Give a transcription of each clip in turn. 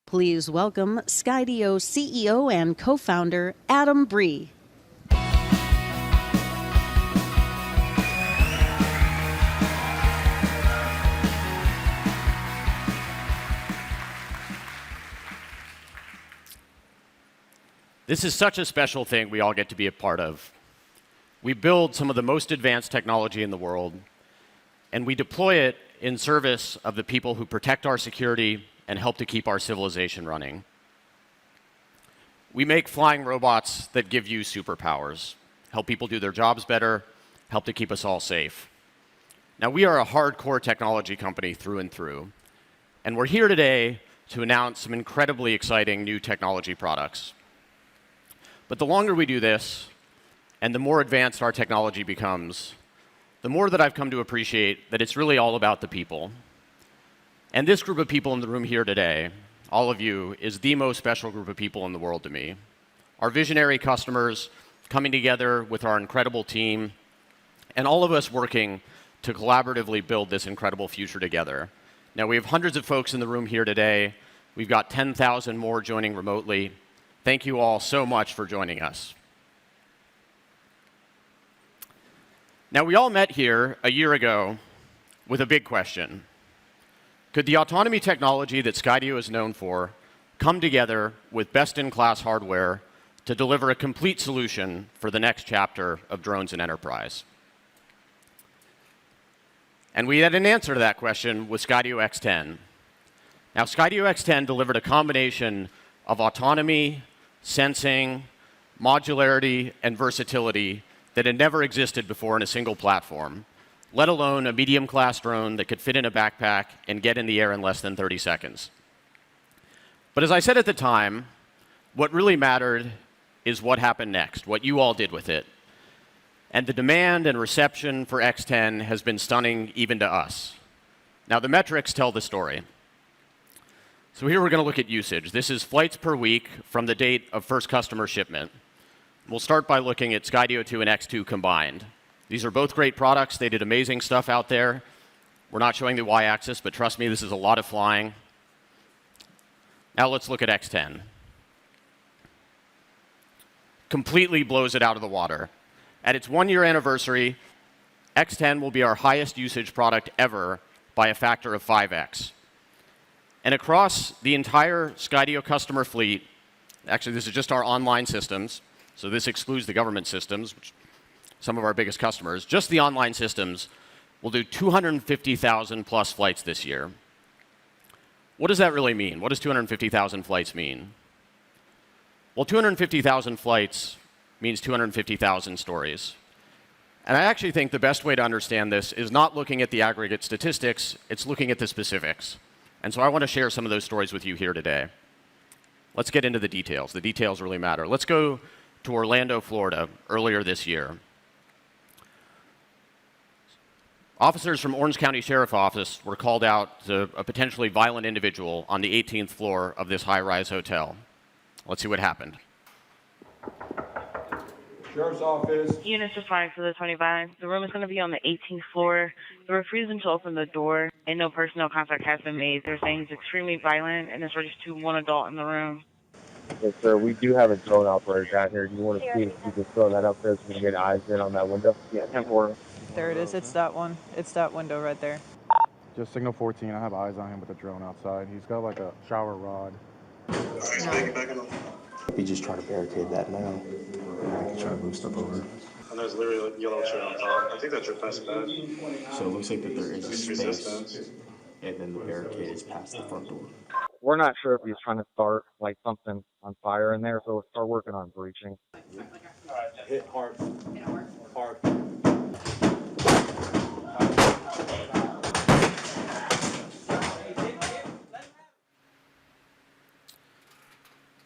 Please welcome Skydio CEO and co-founder Adam Bree. This is such a special thing we all get to be a part of. We build some of the most advanced technology in the world, and we deploy it in service of the people who protect our security and help to keep our civilization running. We make flying robots that give you superpowers, help people do their jobs better, help to keep us all safe. Now, we are a hardcore technology company through and through, and we're here today to announce some incredibly exciting new technology products. But the longer we do this, and the more advanced our technology becomes, the more that I've come to appreciate that it's really all about the people. And this group of people in the room here today, all of you, is the most special group of people in the world to me. Our visionary customers coming together with our incredible team, and all of us working to collaboratively build this incredible future together. Now, we have hundreds of folks in the room here today. We've got 10,000 more joining remotely. Thank you all so much for joining us. Now, we all met here a year ago with a big question. Could the autonomy technology that Skydio is known for come together with best-in-class hardware to deliver a complete solution for the next chapter of drones in enterprise? And we had an answer to that question with Skydio X10. Now, Skydio X10 delivered a combination of autonomy, sensing, modularity, and versatility that had never existed before in a single platform, let alone a medium-class drone that could fit in a backpack and get in the air in less than 30 seconds. But as I said at the time, what really mattered is what happened next, what you all did with it. And the demand and reception for X10 has been stunning even to us. Now, the metrics tell the story. So here we're going to look at usage. This is flights per week from the date of first customer shipment. We'll start by looking at Skydio 2 and X2 combined. These are both great products. They did amazing stuff out there. We're not showing the y-axis, but trust me, this is a lot of flying. Now let's look at X10. Completely blows it out of the water. At its one-year anniversary, X10 will be our highest usage product ever by a factor of 5x. And across the entire Skydio customer fleet, actually this is just our online systems, so this excludes the government systems, which some of our biggest customers, just the online systems will do 250,000 plus flights this year. What does that really mean? What does 250,000 flights mean? Well, 250,000 flights means 250,000 stories. And I actually think the best way to understand this is not looking at the aggregate statistics, it's looking at the specifics. And so I want to share some of those stories with you here today. Let's get into the details. The details really matter. Let's go to Orlando, Florida, earlier this year. Officers from Orange County Sheriff's Office were called out to a potentially violent individual on the 18th floor of this high-rise hotel. Let's see what happened. Sheriff's Office. Units responding to the 25. The room is going to be on the 18th floor. We're refusing to open the door, and no personnel contact has been made. They're saying he's extremely violent, and it's registered to one adult in the room. Yes, sir. We do have a drone operator down here. Do you want to see if you can throw that up there so we can get eyes in on that window? Yeah, 10-4. There it is. It's that one. It's that window right there. Just signal 14. I have eyes on him with a drone outside. He's got like a shower rod. We just try to barricade that now. I can try to move stuff over. And there's literally a yellow shirt on top. I think that's your best bet. So it looks like that there is a space, and then the barricade is past the front door. We're not sure if he's trying to start like something on fire in there, so we'll start working on breaching. Hit hard. Hard.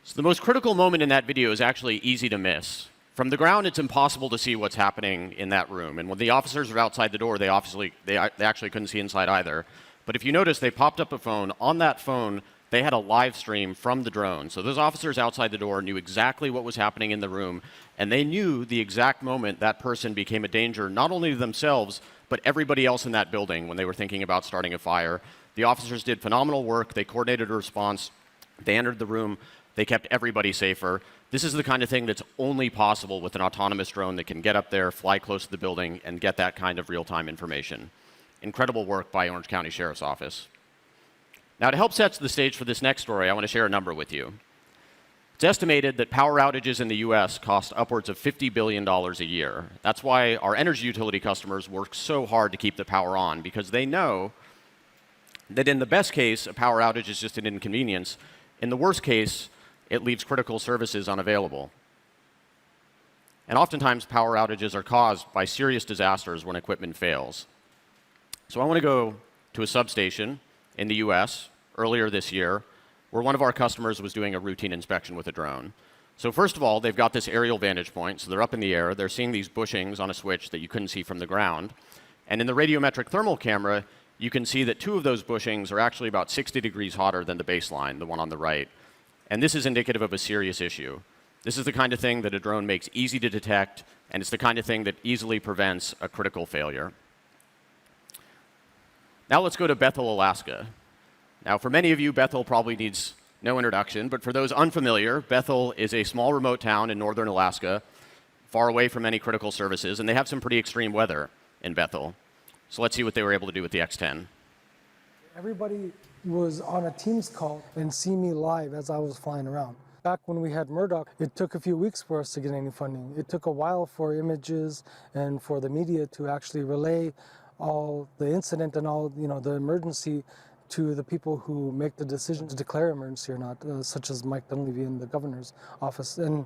So the most critical moment in that video is actually easy to miss. From the ground, it's impossible to see what's happening in that room. And when the officers were outside the door, they actually couldn't see inside either. But if you notice, they popped up a phone. On that phone, they had a live stream from the drone. So those officers outside the door knew exactly what was happening in the room, and they knew the exact moment that person became a danger, not only to themselves, but everybody else in that building when they were thinking about starting a fire. The officers did phenomenal work. They coordinated a response They entered the room. They kept everybody safer. This is the kind of thing that's only possible with an autonomous drone that can get up there, fly close to the building, and get that kind of real-time information. Incredible work by Orange County Sheriff's Office. Now, to help set the stage for this next story, I want to share a number with you. It's estimated that power outages in the US cost upwards of $50 billion a year. That's why our energy utility customers work so hard to keep the power on, because they know that in the best case, a power outage is just an inconvenience. In the worst case, it leaves critical services unavailable. And oftentimes, power outages are caused by serious disasters when equipment fails. So I want to go to a substation in the US earlier this year where one of our customers was doing a routine inspection with a drone. So first of all, they've got this aerial vantage point, so they're up in the air. They're seeing these bushings on a switch that you couldn't see from the ground. And in the radiometric thermal camera, you can see that 2 of those bushings are actually about 60 degrees hotter than the baseline, the one on the right. And this is indicative of a serious issue. This is the kind of thing that a drone makes easy to detect, and it's the kind of thing that easily prevents a critical failure. Now let's go to Bethel, Alaska. Now, for many of you, Bethel probably needs no introduction, but for those unfamiliar, Bethel is a small remote town in northern Alaska, far away from any critical services, and they have some pretty extreme weather in Bethel. So let's see what they were able to do with the X10. Everybody was on a Teams call and see me live as I was flying around. Back when we had Murdoch, it took a few weeks for us to get any funding. It took a while for images and for the media to actually relay all the incident and all, the emergency to the people who make the decision to declare emergency or not, such as Mike Dunleavy in the governor's office. And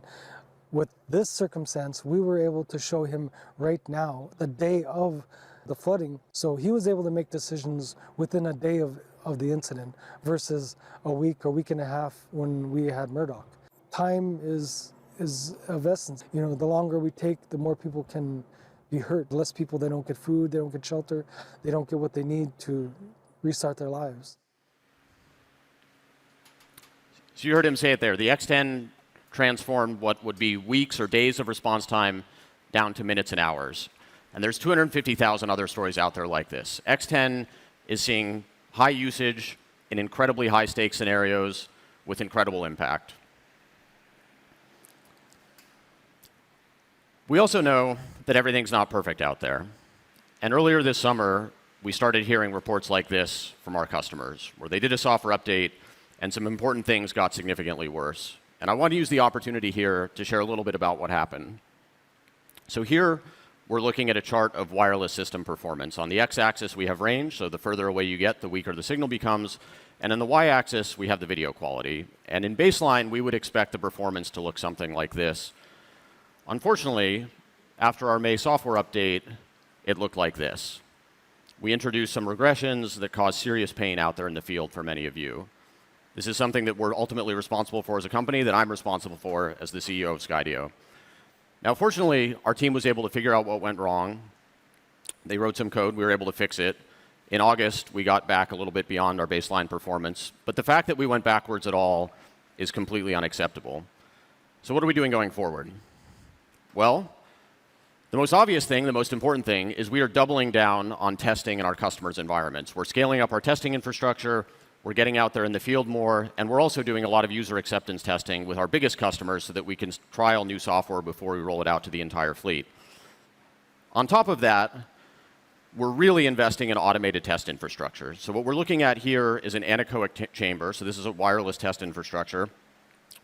with this circumstance, we were able to show him right now, the day of the flooding. So he was able to make decisions within a day of the incident versus a week and a half when we had Murdoch. Time is of essence. The longer we take, the more people can be hurt. The less people, they don't get food, they don't get shelter, they don't get what they need to restart their lives. So you heard him say it there. The X10 transformed what would be weeks or days of response time down to minutes and hours. And there's 250,000 other stories out there like this. X10 is seeing high usage in incredibly high stakes scenarios with incredible impact. We also know that everything's not perfect out there. And earlier this summer, we started hearing reports like this from our customers, where they did a software update and some important things got significantly worse. And I want to use the opportunity here to share a little bit about what happened. So here, we're looking at a chart of wireless system performance. On the x-axis, we have range, so the further away you get, the weaker the signal becomes. And on the y-axis, we have the video quality. And in baseline, we would expect the performance to look something like this. Unfortunately, after our May software update, it looked like this. We introduced some regressions that caused serious pain out there in the field for many of you. This is something that we're ultimately responsible for as a company, that I'm responsible for as the CEO of Skydio. Now, fortunately, our team was able to figure out what went wrong. They wrote some code. We were able to fix it. In August, we got back a little bit beyond our baseline performance. But the fact that we went backwards at all is completely unacceptable. So what are we doing going forward? Well, the most obvious thing, the most important thing, is we are doubling down on testing in our customers' environments. We're scaling up our testing infrastructure. We're getting out there in the field more, and we're also doing a lot of user acceptance testing with our biggest customers so that we can trial new software before we roll it out to the entire fleet. On top of that, we're really investing in automated test infrastructure. So what we're looking at here is an anechoic chamber. So this is a wireless test infrastructure.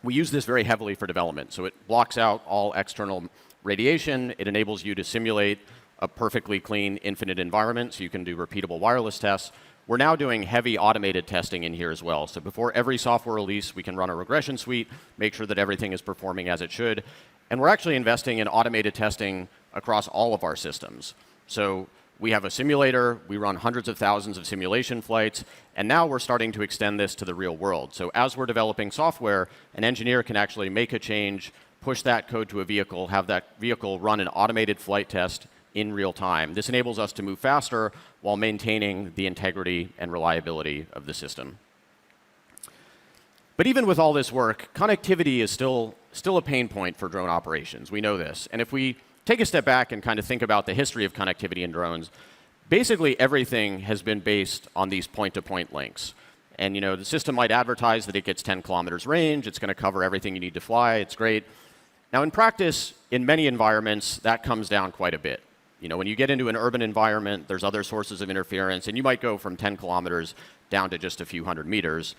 We use this very heavily for development. So it blocks out all external radiation. It enables you to simulate a perfectly clean, infinite environment, so you can do repeatable wireless tests. We're now doing heavy automated testing in here as well. So before every software release, we can run a regression suite, make sure that everything is performing as it should. And we're actually investing in automated testing across all of our systems. So we have a simulator, we run hundreds of thousands of simulation flights, and now we're starting to extend this to the real world. So as we're developing software, an engineer can actually make a change, push that code to a vehicle, have that vehicle run an automated flight test in real time. This enables us to move faster while maintaining the integrity and reliability of the system. But even with all this work, connectivity is still a pain point for drone operations. We know this. And if we take a step back and kind of think about the history of connectivity in drones, basically everything has been based on these point-to-point links. And the system might advertise that it gets 10 kilometers range. It's going to cover everything you need to fly. It's great. Now, in practice, in many environments, that comes down quite a bit. When you get into an urban environment, there's other sources of interference, and you might go from 10 kilometers down to just a few hundred meters.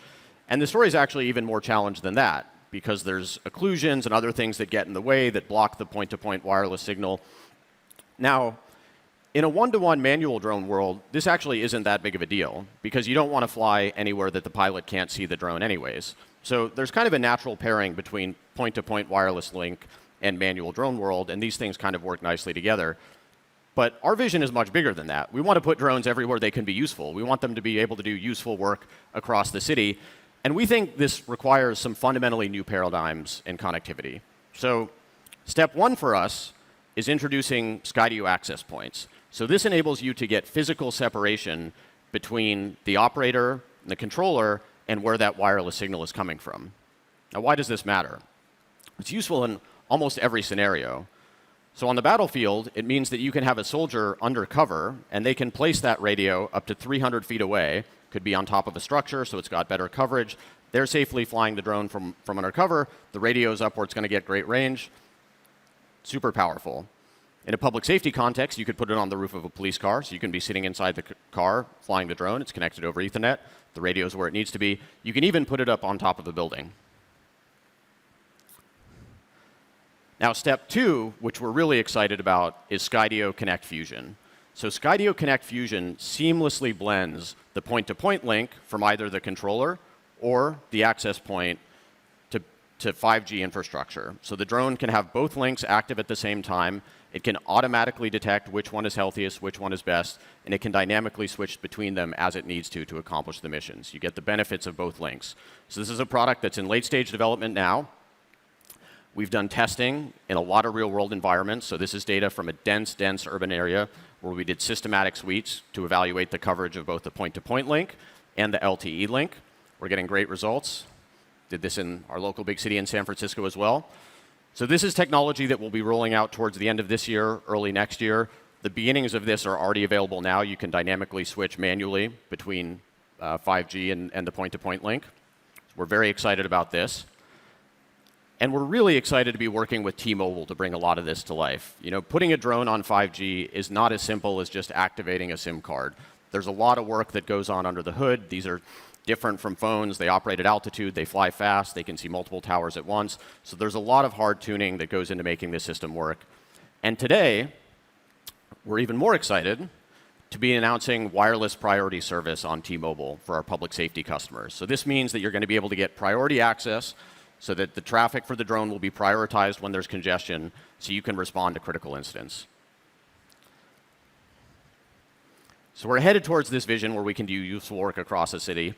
And the story is actually even more challenged than that, because there's occlusions and other things that get in the way that block the point-to-point wireless signal. Now, in a one-to-one manual drone world, this actually isn't that big of a deal, because you don't want to fly anywhere that the pilot can't see the drone anyways. So there's kind of a natural pairing between point-to-point wireless link and manual drone world, and these things kind of work nicely together. But our vision is much bigger than that. We want to put drones everywhere they can be useful. We want them to be able to do useful work across the city. And we think this requires some fundamentally new paradigms in connectivity. So step one for us is introducing Skydio access points. So this enables you to get physical separation between the operator and the controller and where that wireless signal is coming from. Now, why does this matter? It's useful in almost every scenario. So on the battlefield, it means that you can have a soldier under cover, and they can place that radio up to 300 feet away. Could be on top of a structure, so it's got better coverage. They're safely flying the drone from under cover. The radio's up where it's going to get great range. Super powerful. In a public safety context, you could put it on the roof of a police car, so you can be sitting inside the car flying the drone. It's connected over Ethernet. The radio's where it needs to be. You can even put it up on top of a building. Now, step two, which we're really excited about, is Skydio Connect Fusion. So Skydio Connect Fusion seamlessly blends the point-to-point link from either the controller or the access point to 5G infrastructure. So the drone can have both links active at the same time. It can automatically detect which one is healthiest, which one is best, and it can dynamically switch between them as it needs to accomplish the missions. You get the benefits of both links. So this is a product that's in late-stage development now. We've done testing in a lot of real-world environments. So this is data from a dense urban area where we did systematic sweeps to evaluate the coverage of both the point-to-point link and the LTE link. We're getting great results. Did this in our local big city in San Francisco as well. So this is technology that we'll be rolling out towards the end of this year, early next year. The beginnings of this are already available now. You can dynamically switch manually between 5G and the point-to-point link. We're very excited about this. And we're really excited to be working with T-Mobile to bring a lot of this to life. Putting a drone on 5G is not as simple as just activating a SIM card. There's a lot of work that goes on under the hood. These are different from phones. They operate at altitude. They fly fast. They can see multiple towers at once. So there's a lot of hard tuning that goes into making this system work. And today, we're even more excited to be announcing wireless priority service on T-Mobile for our public safety customers. So this means that you're going to be able to get priority access so that the traffic for the drone will be prioritized when there's congestion so you can respond to critical incidents. So we're headed towards this vision where we can do useful work across a city.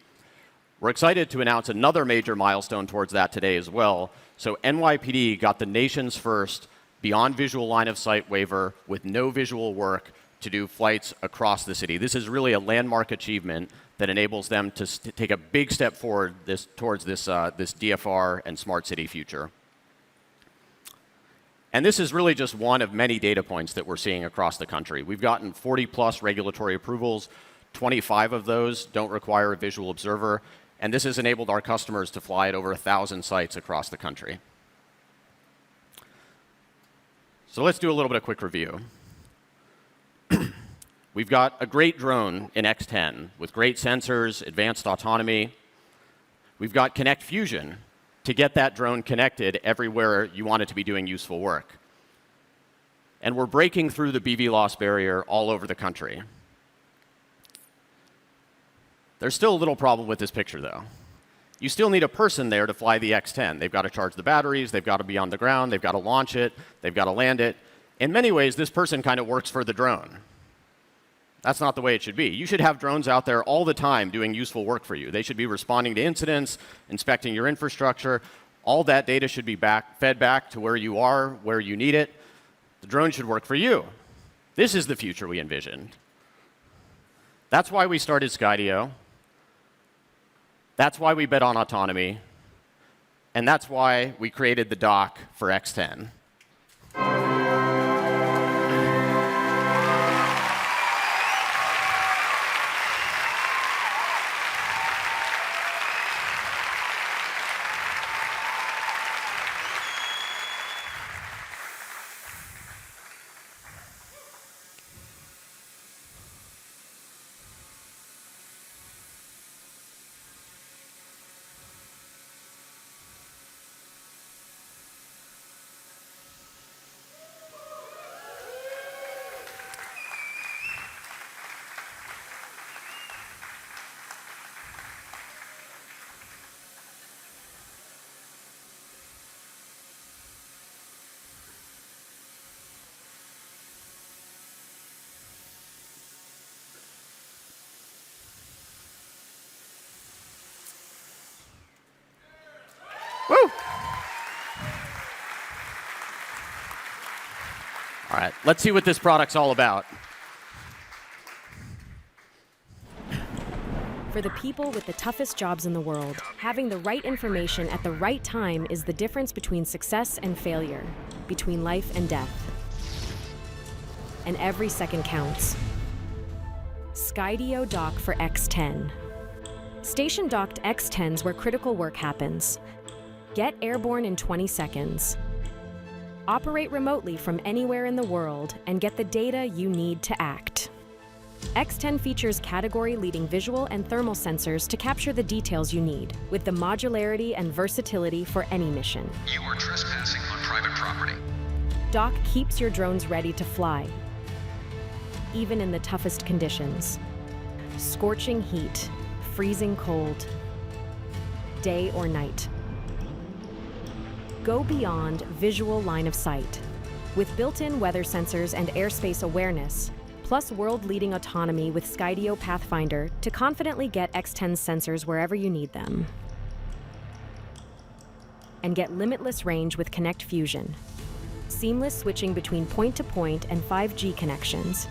We're excited to announce another major milestone towards that today as well. So NYPD got the nation's first beyond visual line of sight waiver with no visual work to do flights across the city. This is really a landmark achievement that enables them to take a big step forward towards this DFR and smart city future. And this is really just one of many data points that we're seeing across the country. We've gotten 40+ regulatory approvals. 25 of those don't require a visual observer. And this has enabled our customers to fly at over 1,000 sites across the country. So let's do a little bit of quick review. We've got a great drone in X10 with great sensors, advanced autonomy. We've got Connect Fusion to get that drone connected everywhere you want it to be doing useful work. And we're breaking through the BV loss barrier all over the country. There's still a little problem with this picture, though. You still need a person there to fly the X10. They've got to charge the batteries, they've got to be on the ground, they've got to launch it, they've got to land it. In many ways, this person kind of works for the drone. That's not the way it should be. You should have drones out there all the time doing useful work for you. They should be responding to incidents, inspecting your infrastructure. All that data should be fed back to where you are, where you need it. The drone should work for you. This is the future we envisioned. That's why we started Skydio. That's why we bet on autonomy. And that's why we created the dock for X10. Woo! All right, let's see what this product's all about. For the people with the toughest jobs in the world, having the right information at the right time is the difference between success and failure, between life and death. And every second counts. Skydio Dock for X10. Station-docked X10s where critical work happens. Get airborne in 20 seconds. Operate remotely from anywhere in the world and get the data you need to act. X10 features category-leading visual and thermal sensors to capture the details you need, with the modularity and versatility for any mission. You are trespassing on private property. Dock keeps your drones ready to fly, even in the toughest conditions. Scorching heat, freezing cold, day or night. Go beyond visual line of sight. With built-in weather sensors and airspace awareness, plus world-leading autonomy with Skydio Pathfinder to confidently get X10 sensors wherever you need them. And get limitless range with Connect Fusion. Seamless switching between point-to-point and 5G connections.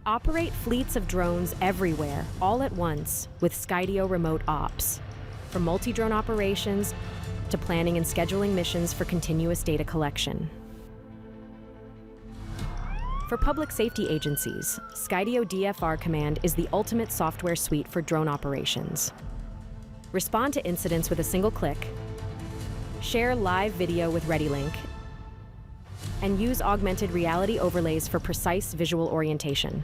Operate fleets of drones everywhere, all at once, with Skydio Remote Ops. From multi-drone operations to planning and scheduling missions for continuous data collection. For public safety agencies, Skydio DFR Command is the ultimate software suite for drone operations. Respond to incidents with a single click, share live video with ReadyLink, and use augmented reality overlays for precise visual orientation.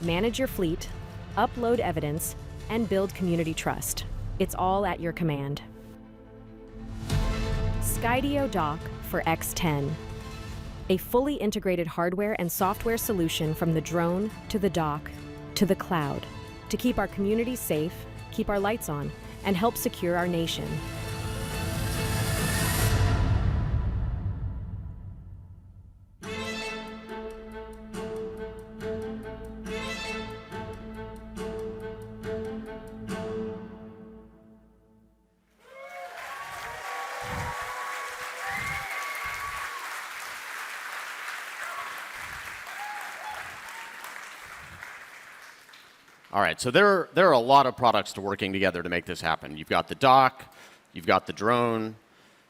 Manage your fleet, upload evidence, and build community trust. It's all at your command. Skydio Dock for X10. A fully integrated hardware and software solution from the drone to the dock to the cloud to keep our communities safe, keep our lights on, and help secure our nation. All right, so there are a lot of products to working together to make this happen. You've got the dock, you've got the drone,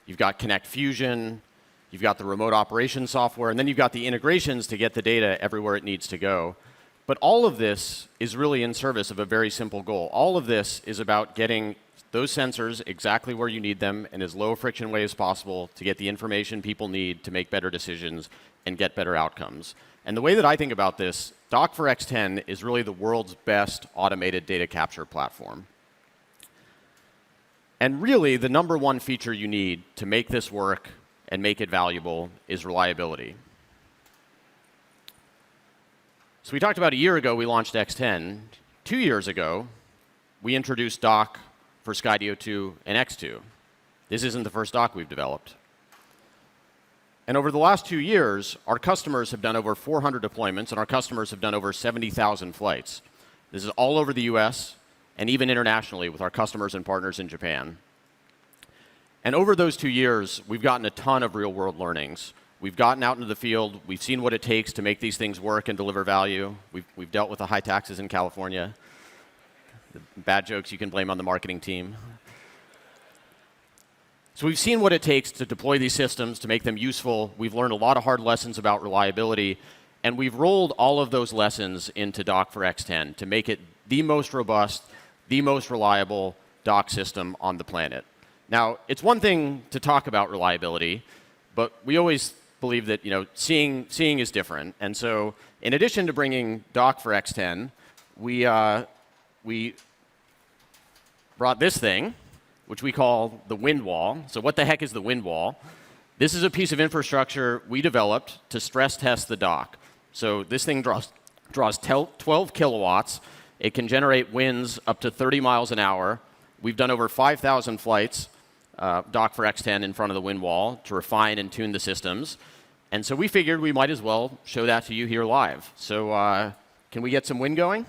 you've got Connect Fusion, you've got the remote operations software, and then you've got the integrations to get the data everywhere it needs to go. But all of this is really in service of a very simple goal. All of this is about getting those sensors exactly where you need them in as low a friction way as possible to get the information people need to make better decisions and get better outcomes. And the way that I think about this, Dock for X10 is really the world's best automated data capture platform. And really, the number one feature you need to make this work and make it valuable is reliability. So we talked about a year ago, we launched X10. 2 years ago, we introduced Dock for Skydio 2 and X2. This isn't the first dock we've developed. And over the last 2 years, our customers have done over 400 deployments, and our customers have done over 70,000 flights. This is all over the US and even internationally with our customers and partners in Japan. And over those 2 years, we've gotten a ton of real-world learnings. We've gotten out into the field. We've seen what it takes to make these things work and deliver value. We've dealt with the high taxes in California. The bad jokes you can blame on the marketing team. So we've seen what it takes to deploy these systems, to make them useful. We've learned a lot of hard lessons about reliability, and we've rolled all of those lessons into Dock for X10 to make it the most robust, the most reliable dock system on the planet. Now, it's one thing to talk about reliability, but we always believe that seeing is different. And so in addition to bringing Dock for X10, we brought this thing, which we call the wind wall. So what the heck is the wind wall? This is a piece of infrastructure we developed to stress test the dock. So this thing draws 12 kilowatts. It can generate winds up to 30 miles an hour. We've done over 5,000 flights, Dock for X10 in front of the wind wall to refine and tune the systems. And so we figured we might as well show that to you here live. So can we get some wind going?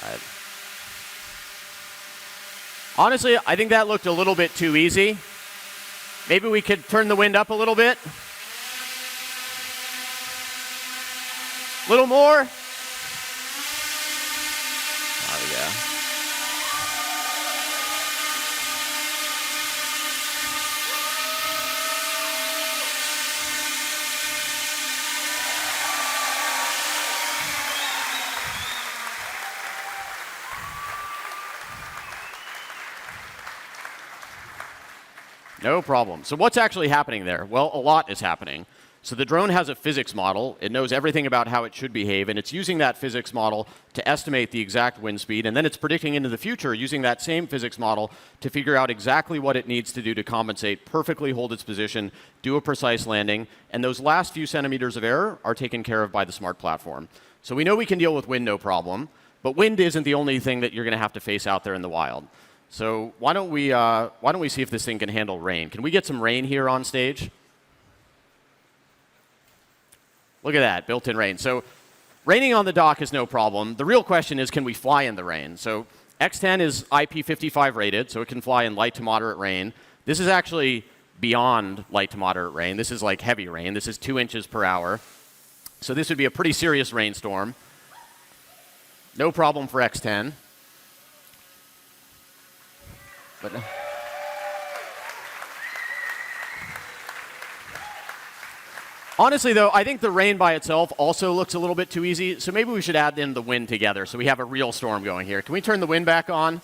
All right. Honestly, I think that looked a little bit too easy. Maybe we could turn the wind up a little bit. A little more. There we go. No problem. So what's actually happening there? Well, a lot is happening. So the drone has a physics model. It knows everything about how it should behave, and it's using that physics model to estimate the exact wind speed, and then it's predicting into the future using that same physics model to figure out exactly what it needs to do to compensate, perfectly hold its position, do a precise landing, and those last few centimeters of error are taken care of by the smart platform. So we know we can deal with wind no problem, but wind isn't the only thing that you're going to have to face out there in the wild. So why don't we see if this thing can handle rain? Can we get some rain here on stage? Look at that, built-in rain. So raining on the dock is no problem. The real question is, can we fly in the rain? So X10 is IP55 rated, so it can fly in light to moderate rain. This is actually beyond light to moderate rain. This is like heavy rain. This is 2 inches per hour. So this would be a pretty serious rainstorm. No problem for X10. But honestly, though, I think the rain by itself also looks a little bit too easy, so maybe we should add in the wind together so we have a real storm going here. Can we turn the wind back on?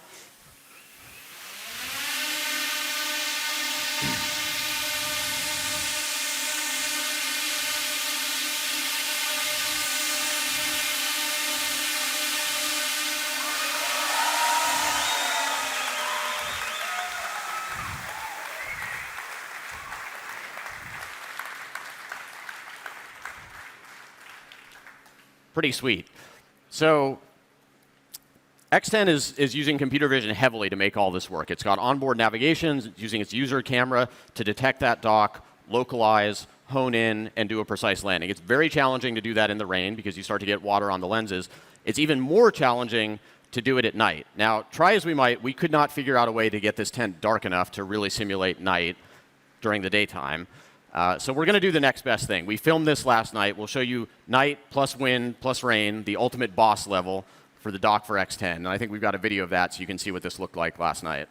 Pretty sweet. So X10 is using computer vision heavily to make all this work. It's got onboard navigation, it's using its user camera to detect that dock, localize, hone in, and do a precise landing. It's very challenging to do that in the rain because you start to get water on the lenses. It's even more challenging to do it at night. Now, try as we might, we could not figure out a way to get this tent dark enough to really simulate night during the daytime. So we're going to do the next best thing. We filmed this last night. We'll show you night plus wind plus rain, the ultimate boss level for the dock for X10. And I think we've got a video of that so you can see what this looked like last night.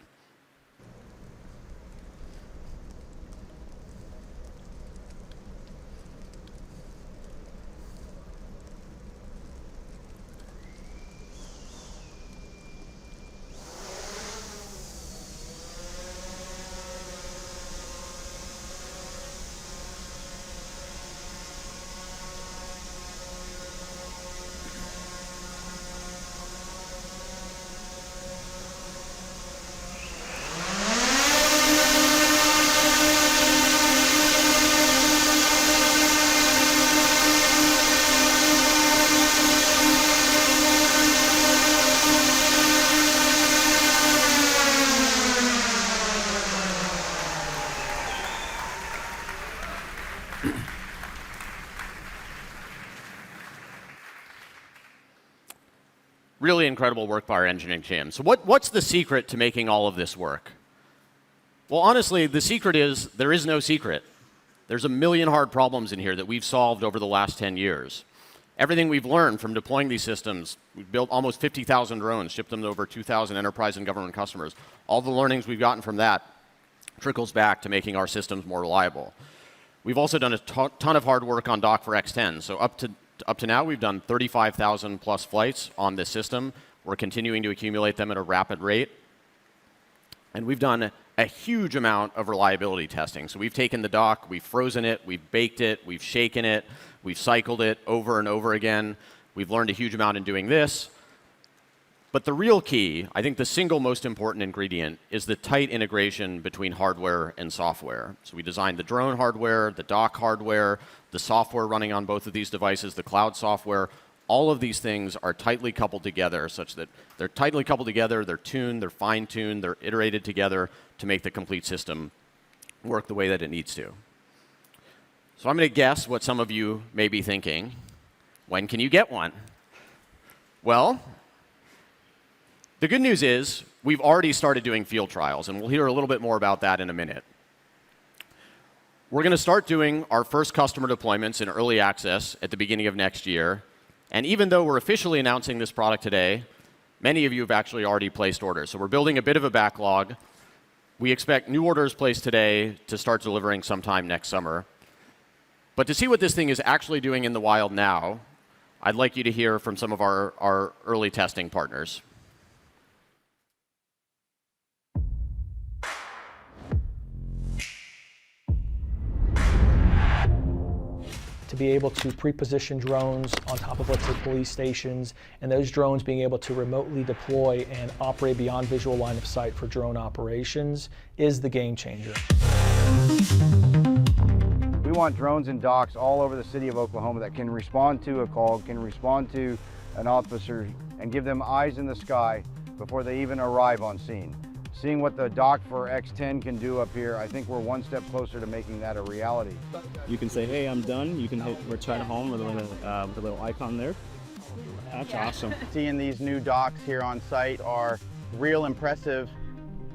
Really incredible work by our engineering team. So what's the secret to making all of this work? Well, honestly, the secret is there is no secret. There's a million hard problems in here that we've solved over the last 10 years. Everything we've learned from deploying these systems, we've built almost 50,000 drones, shipped them to over 2,000 enterprise and government customers. All the learnings we've gotten from that trickles back to making our systems more reliable. We've also done a ton of hard work on dock for X10. So up to now, we've done 35,000 plus flights on this system. We're continuing to accumulate them at a rapid rate. And we've done a huge amount of reliability testing. So we've taken the dock, we've frozen it, we've baked it, we've shaken it, we've cycled it over and over again. We've learned a huge amount in doing this. But the real key, I think the single most important ingredient, is the tight integration between hardware and software. So we designed the drone hardware, the dock hardware, the software running on both of these devices, the cloud software. All of these things are tightly coupled together such that they're tightly coupled together, they're tuned, they're fine-tuned, they're iterated together to make the complete system work the way that it needs to. So I'm going to guess what some of you may be thinking. When can you get one? Well, The good news is we've already started doing field trials, and we'll hear a little bit more about that in a minute. We're going to start doing our first customer deployments in early access at the beginning of next year. And even though we're officially announcing this product today, many of you have actually already placed orders. So we're building a bit of a backlog. We expect new orders placed today to start delivering sometime next summer. But to see what this thing is actually doing in the wild now, I'd like you to hear from some of our early testing partners. To be able to pre-position drones on top of, let's say, police stations, and those drones being able to remotely deploy and operate beyond visual line of sight for drone operations is the game changer. We want drones and docks all over the city of Oklahoma that can respond to a call, can respond to an officer, and give them eyes in the sky before they even arrive on scene. Seeing what the dock for X10 can do up here, I think we're one step closer to making that a reality. You can say, hey, I'm done. You can hit return home with a little icon there. That's awesome. Seeing these new docks here on site are real impressive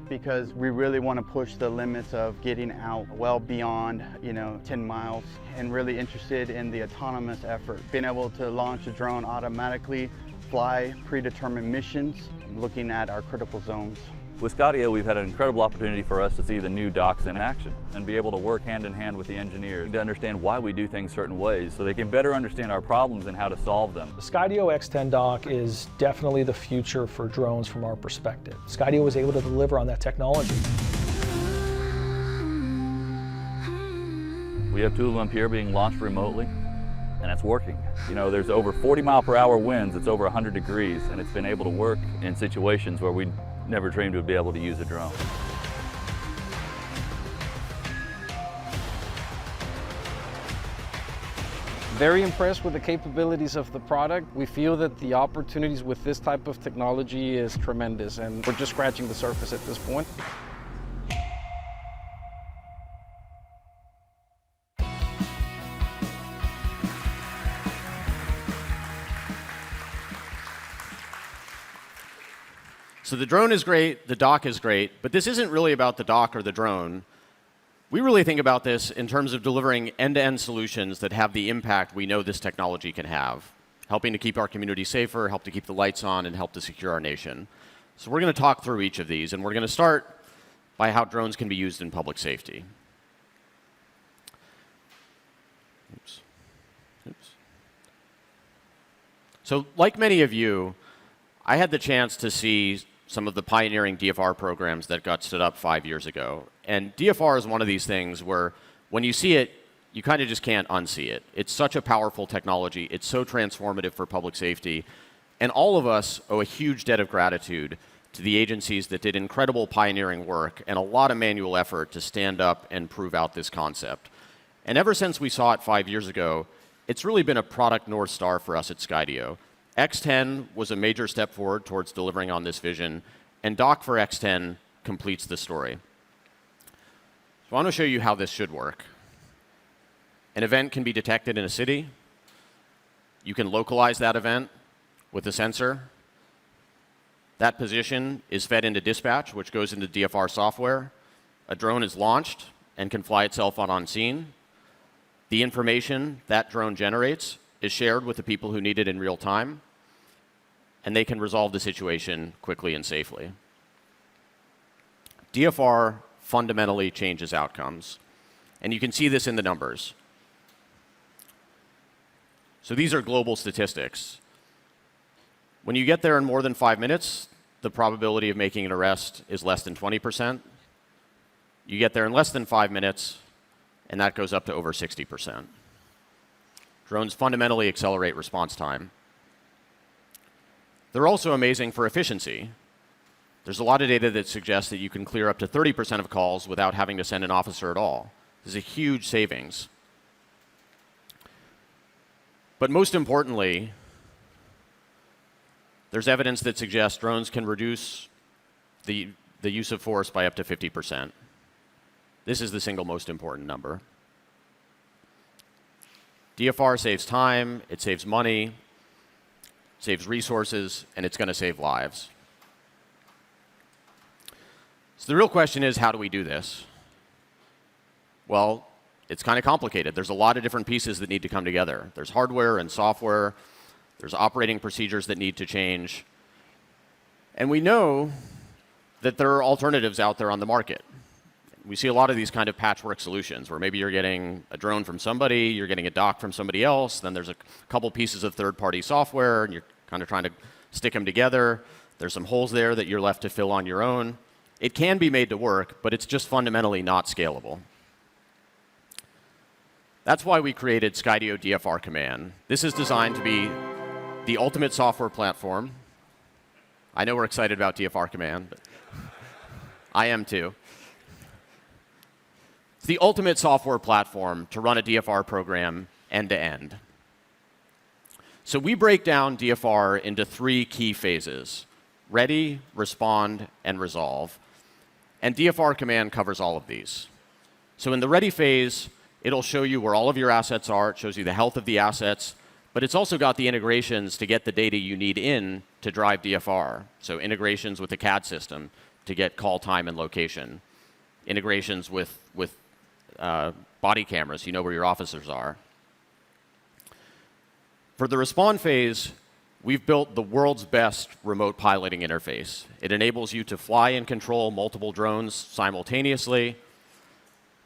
because we really want to push the limits of getting out well beyond, 10 miles, and really interested in the autonomous effort. Being able to launch a drone automatically, fly predetermined missions, looking at our critical zones. With Skydio, we've had an incredible opportunity for us to see the new docks in action and be able to work hand in hand with the engineers to understand why we do things certain ways so they can better understand our problems and how to solve them. The Skydio X10 dock is definitely the future for drones from our perspective. Skydio was able to deliver on that technology. We have two of them here being launched remotely, and it's working. There's over 40-mile-per-hour winds, it's over 100 degrees, and it's been able to work in situations where we never dreamed we'd be able to use a drone. Very impressed with the capabilities of the product. We feel that the opportunities with this type of technology is tremendous, and we're just scratching the surface at this point. So the drone is great, the dock is great, but this isn't really about the dock or the drone. We really think about this in terms of delivering end-to-end solutions that have the impact we know this technology can have, helping to keep our community safer, help to keep the lights on, and help to secure our nation. So we're going to talk through each of these, and we're going to start by how drones can be used in public safety. So like many of you, I had the chance to see some of the pioneering DFR programs that got stood up 5 years ago. And DFR is one of these things where when you see it, you kind of just can't unsee it. It's such a powerful technology. It's so transformative for public safety. And all of us owe a huge debt of gratitude to the agencies that did incredible pioneering work and a lot of manual effort to stand up and prove out this concept. And ever since we saw it 5 years ago, it's really been a product North Star for us at Skydio. X10 was a major step forward towards delivering on this vision, and Dock for X10 completes the story. So I want to show you how this should work. An event can be detected in a city. You can localize that event with a sensor. That position is fed into dispatch, which goes into DFR software. A drone is launched and can fly itself on scene. The information that drone generates is shared with the people who need it in real time, and they can resolve the situation quickly and safely. DFR fundamentally changes outcomes, and you can see this in the numbers. So these are global statistics. When you get there in more than 5 minutes, the probability of making an arrest is less than 20%. You get there in less than 5 minutes, and that goes up to over 60%. Drones fundamentally accelerate response time. They're also amazing for efficiency. There's a lot of data that suggests that you can clear up to 30% of calls without having to send an officer at all. This is a huge savings. But most importantly, there's evidence that suggests drones can reduce the use of force by up to 50%. This is the single most important number. DFR saves time, it saves money, it saves resources, and it's going to save lives. So the real question is, how do we do this? Well, it's kind of complicated. There's a lot of different pieces that need to come together. There's hardware and software. There's operating procedures that need to change. And we know that there are alternatives out there on the market. We see a lot of these kind of patchwork solutions where maybe you're getting a drone from somebody, you're getting a dock from somebody else, then there's a couple pieces of third-party software, and you're kind of trying to stick them together. There's some holes there that you're left to fill on your own. It can be made to work, but it's just fundamentally not scalable. That's why we created Skydio DFR Command. This is designed to be the ultimate software platform. I know we're excited about DFR Command, but I am too. It's the ultimate software platform to run a DFR program end to end. So we break down DFR into 3 key phases: ready, respond, and resolve. And DFR Command covers all of these. So in the ready phase, it'll show you where all of your assets are. It shows you the health of the assets. But it's also got the integrations to get the data you need in to drive DFR. So integrations with the CAD system to get call time and location. Integrations with body cameras, you know where your officers are. For the respond phase, we've built the world's best remote piloting interface. It enables you to fly and control multiple drones simultaneously.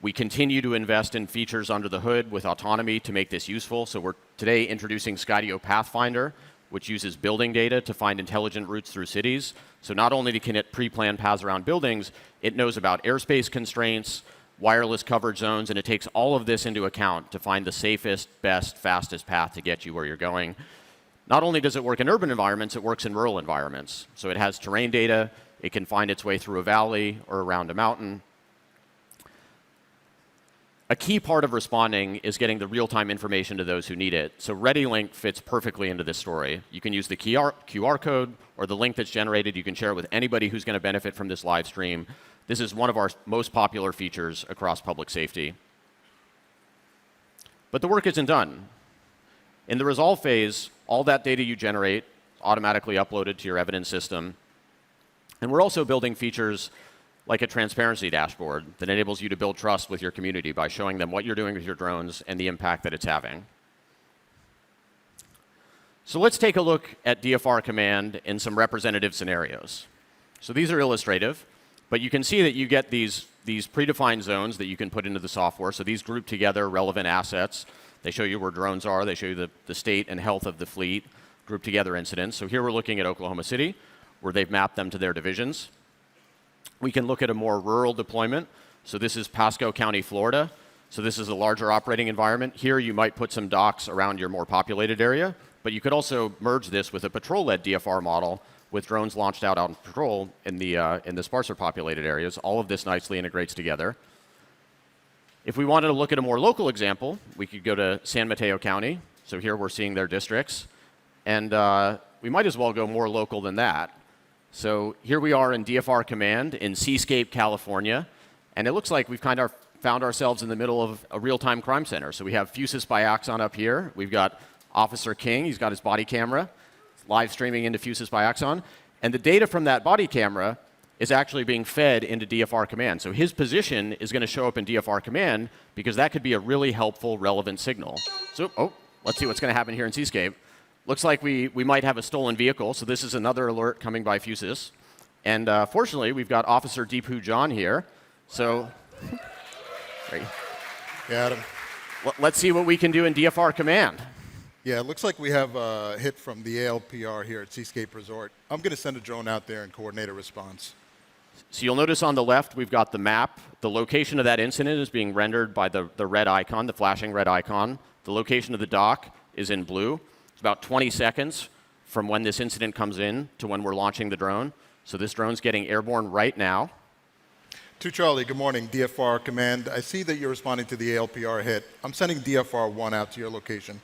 We continue to invest in features under the hood with autonomy to make this useful. So we're today introducing Skydio Pathfinder, which uses building data to find intelligent routes through cities. So not only can it pre-plan paths around buildings, it knows about airspace constraints, wireless coverage zones, and it takes all of this into account to find the safest, best, fastest path to get you where you're going. Not only does it work in urban environments, it works in rural environments. So it has terrain data. It can find its way through a valley or around a mountain. A key part of responding is getting the real-time information to those who need it. So ReadyLink fits perfectly into this story. You can use the QR code or the link that's generated. You can share it with anybody who's going to benefit from this live stream. This is one of our most popular features across public safety. But the work isn't done. In the resolve phase, all that data you generate is automatically uploaded to your evidence system. And we're also building features like a transparency dashboard that enables you to build trust with your community by showing them what you're doing with your drones and the impact that it's having. So let's take a look at DFR Command in some representative scenarios. So these are illustrative, but you can see that you get these predefined zones that you can put into the software. So these group together relevant assets. They show you where drones are. They show you the state and health of the fleet, group together incidents. So here we're looking at Oklahoma City, where they've mapped them to their divisions. We can look at a more rural deployment. So this is Pasco County, Florida. So this is a larger operating environment. Here you might put some docks around your more populated area, but you could also merge this with a patrol-led DFR model with drones launched out on patrol in the sparser populated areas. All of this nicely integrates together. If we wanted to look at a more local example, we could go to San Mateo County. So here we're seeing their districts. And we might as well go more local than that. So here we are in DFR Command in Seascape, California. And it looks like we've kind of found ourselves in the middle of a real-time crime center. So we have Fusus by Axon up here. We've got Officer King. He's got his body camera live streaming into Fusus by Axon. And the data from that body camera is actually being fed into DFR Command. So his position is going to show up in DFR Command because that could be a really helpful, relevant signal. So, let's see what's going to happen here in Seascape. Looks like we might have a stolen vehicle, so this is another alert coming by Fusus. And fortunately, we've got Officer Deepu John here. So, Got him. Let's see what we can do in DFR Command. Yeah, it looks like we have a hit from the ALPR here at Seascape Resort. I'm going to send a drone out there and coordinate a response. So you'll notice on the left, we've got the map. The location of that incident is being rendered by the red icon, the flashing red icon. The location of the dock is in blue. It's about 20 seconds from when this incident comes in to when we're launching the drone. So this drone's getting airborne right now. 2 Charlie, good morning, DFR Command. I see that you're responding to the ALPR hit. I'm sending DFR-1 out to your location.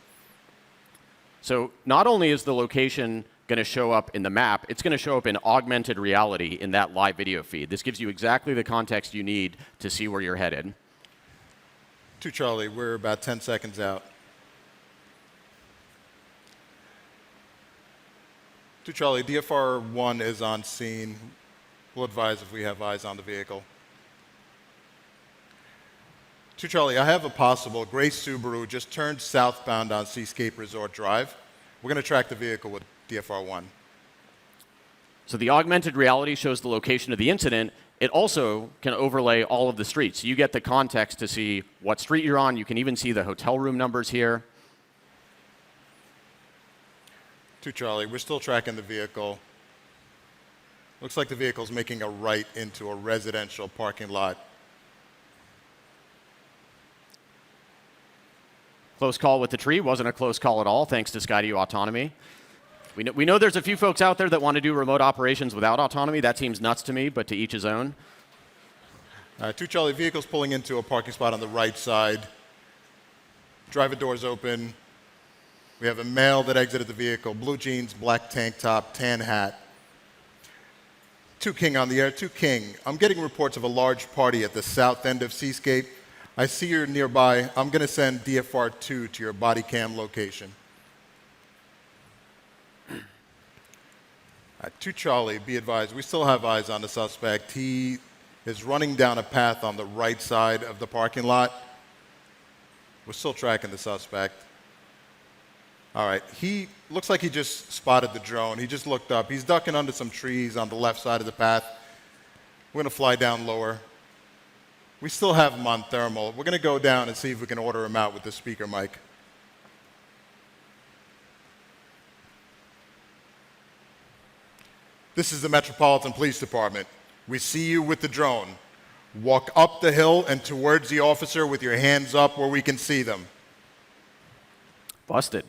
So not only is the location going to show up in the map, it's going to show up in augmented reality in that live video feed. This gives you exactly the context you need to see where you're headed. 2 Charlie, we're about 10 seconds out. 2 Charlie, DFR-1 is on scene. We'll advise if we have eyes on the vehicle. 2 Charlie, I have a possible gray Subaru just turned southbound on Seascape Resort Drive. We're going to track the vehicle with DFR1. So the augmented reality shows the location of the incident. It also can overlay all of the streets. So you get the context to see what street you're on. You can even see the hotel room numbers here. 2 Charlie, we're still tracking the vehicle. Looks like the vehicle's making a right into a residential parking lot. Close call with the tree. Wasn't a close call at all, thanks to Skydio Autonomy. We know there's a few folks out there that want to do remote operations without autonomy. That seems nuts to me, but to each his own. 2 Charlie, vehicle's pulling into a parking spot on the right side. Driver doors open. We have a male that exited the vehicle. Blue jeans, black tank top, tan hat. 2 King on the air. 2 King, I'm getting reports of a large party at the south end of Seascape. I see you're nearby. I'm going to send DFR2 to your body cam location. 2 Charlie, be advised, we still have eyes on the suspect. He is running down a path on the right side of the parking lot. We're still tracking the suspect. All right, he looks like he just spotted the drone. He just looked up. He's ducking under some trees on the left side of the path. We're going to fly down lower. We still have him on thermal. We're going to go down and see if we can order him out with the speaker mic. This is the Metropolitan Police Department. We see you with the drone. Walk up the hill and towards the officer with your hands up where we can see them. Busted.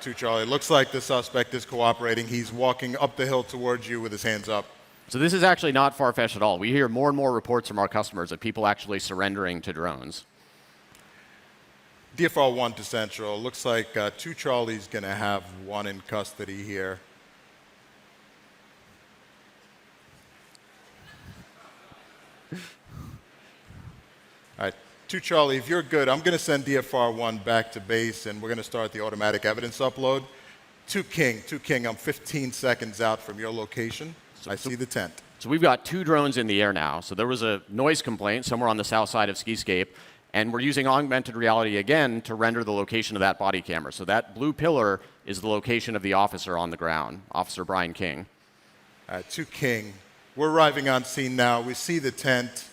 2 Charlie, looks like the suspect is cooperating. He's walking up the hill towards you with his hands up. So this is actually not far-fetched at all. We hear more and more reports from our customers of people actually surrendering to drones. DFR1 to Central. Looks like 2 Charlie's going to have one in custody here. All right, 2 Charlie, if you're good, I'm going to send DFR1 back to base, and we're going to start the automatic evidence upload. 2 King, I'm 15 seconds out from your location. I see the tent. So we've got 2 drones in the air now. So there was a noise complaint somewhere on the south side of Skyscape, and we're using augmented reality again to render the location of that body camera. So that blue pillar is the location of the officer on the ground, Officer Brian King. 2 King, we're arriving on scene now. We see the tent.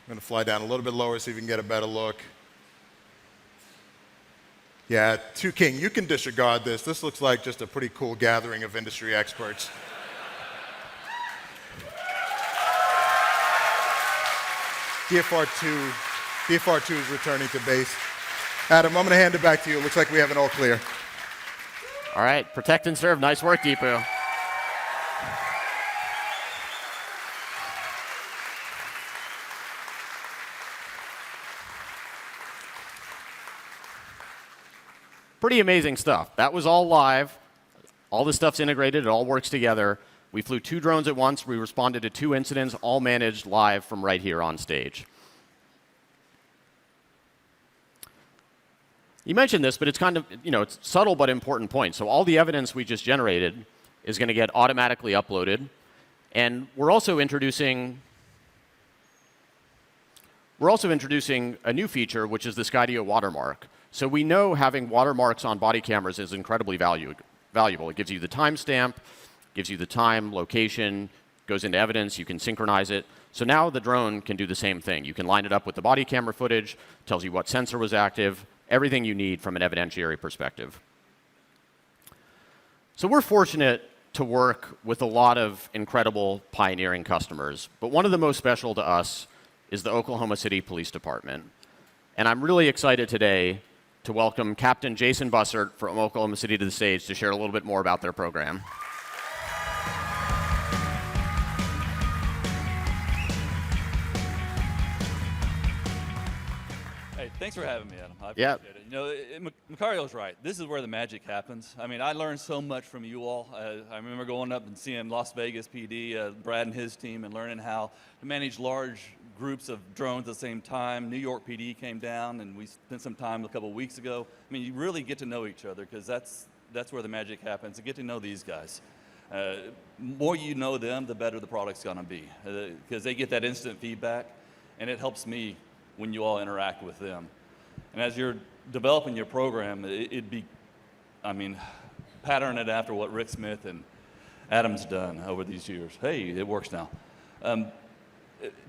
I'm going to fly down a little bit lower so you can get a better look. Yeah, 2 King, you can disregard this. This looks like just a pretty cool gathering of industry experts. DFR2 is returning to base. Adam, I'm going to hand it back to you. It looks like we have an all clear. All right, protect and serve. Nice work, Deepu. Pretty amazing stuff. That was all live. All this stuff's integrated. It all works together. We flew 2 drones at once. We responded to 2 incidents, all managed live from right here on stage. You mentioned this, but it's kind of, it's subtle but important point. So all the evidence we just generated is going to get automatically uploaded. And we're also introducing a new feature, which is the Skydio watermark. So we know having watermarks on body cameras is incredibly valuable. It gives you the timestamp, gives you the time, location, goes into evidence, you can synchronize it. So now the drone can do the same thing. You can line it up with the body camera footage, tells you what sensor was active, everything you need from an evidentiary perspective. So we're fortunate to work with a lot of incredible pioneering customers, but one of the most special to us is the Oklahoma City Police Department. And I'm really excited today to welcome Captain Jason Bussert from Oklahoma City to the stage to share a little bit more about their program. Hey, thanks for having me, Adam. I Yeah. appreciate it. Macario's right. This is where the magic happens. I mean, I learned so much from you all. I remember going up and seeing Las Vegas PD, Brad and his team, and learning how to manage large groups of drones at the same time. New York PD came down, and we spent some time a couple weeks ago. I mean, you really get to know each other because that's where the magic happens, to get to know these guys. More you know them, the better the product's going to be, because they get that instant feedback, and it helps me when you all interact with them. And as you're developing your program, pattern it after what Rick Smith and Adam's done over these years. Hey, it works now.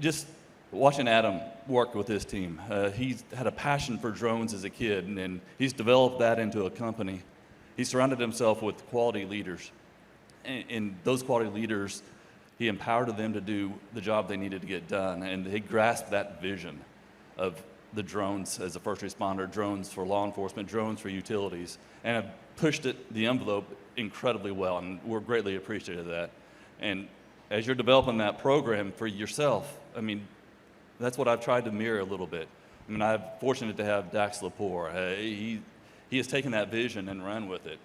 Just watching Adam work with his team, he's had a passion for drones as a kid, and he's developed that into a company. He surrounded himself with quality leaders, and those quality leaders, he empowered them to do the job they needed to get done, and he grasped that vision of the drones as a first responder, drones for law enforcement, drones for utilities, and have pushed the envelope incredibly well, and we're greatly appreciative of that. And as you're developing that program for yourself, that's what I've tried to mirror a little bit. I'm fortunate to have Dax Lepore. He has taken that vision and run with it.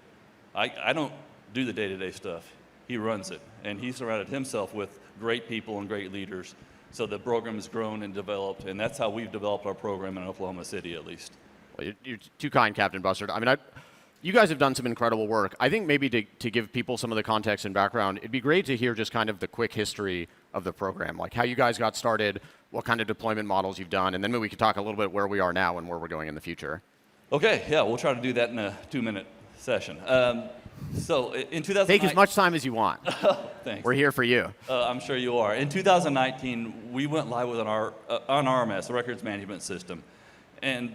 I don't do the day-to-day stuff. He runs it, and he surrounded himself with great people and great leaders, so the program has grown and developed, and that's how we've developed our program in Oklahoma City, at least. Well, you're too kind, Captain Bussard. You guys have done some incredible work. I think maybe to give people some of the context and background, it'd be great to hear just kind of the quick history of the program, like how you guys got started, what kind of deployment models you've done, and then maybe we could talk a little bit where we are now and where we're going in the future. Okay, yeah, we'll try to do that in a 2-minute session. So in 2019, take as much time as you want. Thanks. We're here for you. I'm sure you are. In 2019, we went live with our on RMS, the records management system, and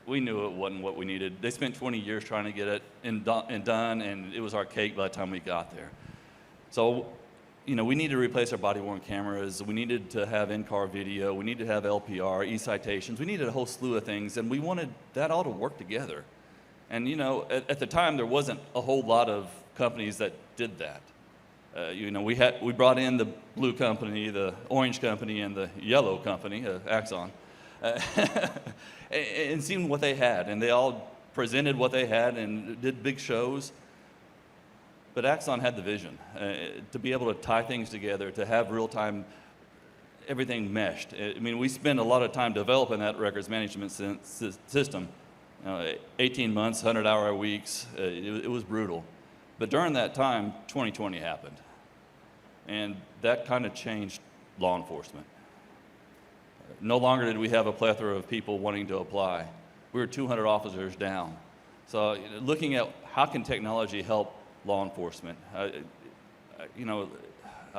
we knew it wasn't what we needed. They spent 20 years trying to get it done, and it was archaic by the time we got there. So, we needed to replace our body-worn cameras. We needed to have in-car video. We needed to have LPR, e-citations. We needed a whole slew of things, and we wanted that all to work together. And at the time, there wasn't a whole lot of companies that did that. We brought in the blue company, the orange company, and the yellow company, Axon, and seen what they had. And they all presented what they had and did big shows. But Axon had the vision to be able to tie things together, to have real-time everything meshed. We spent a lot of time developing that records management system. 18 months, 100-hour weeks, it was brutal. But during that time, 2020 happened. And that kind of changed law enforcement. No longer did we have a plethora of people wanting to apply. We were 200 officers down. So looking at how can technology help law enforcement, I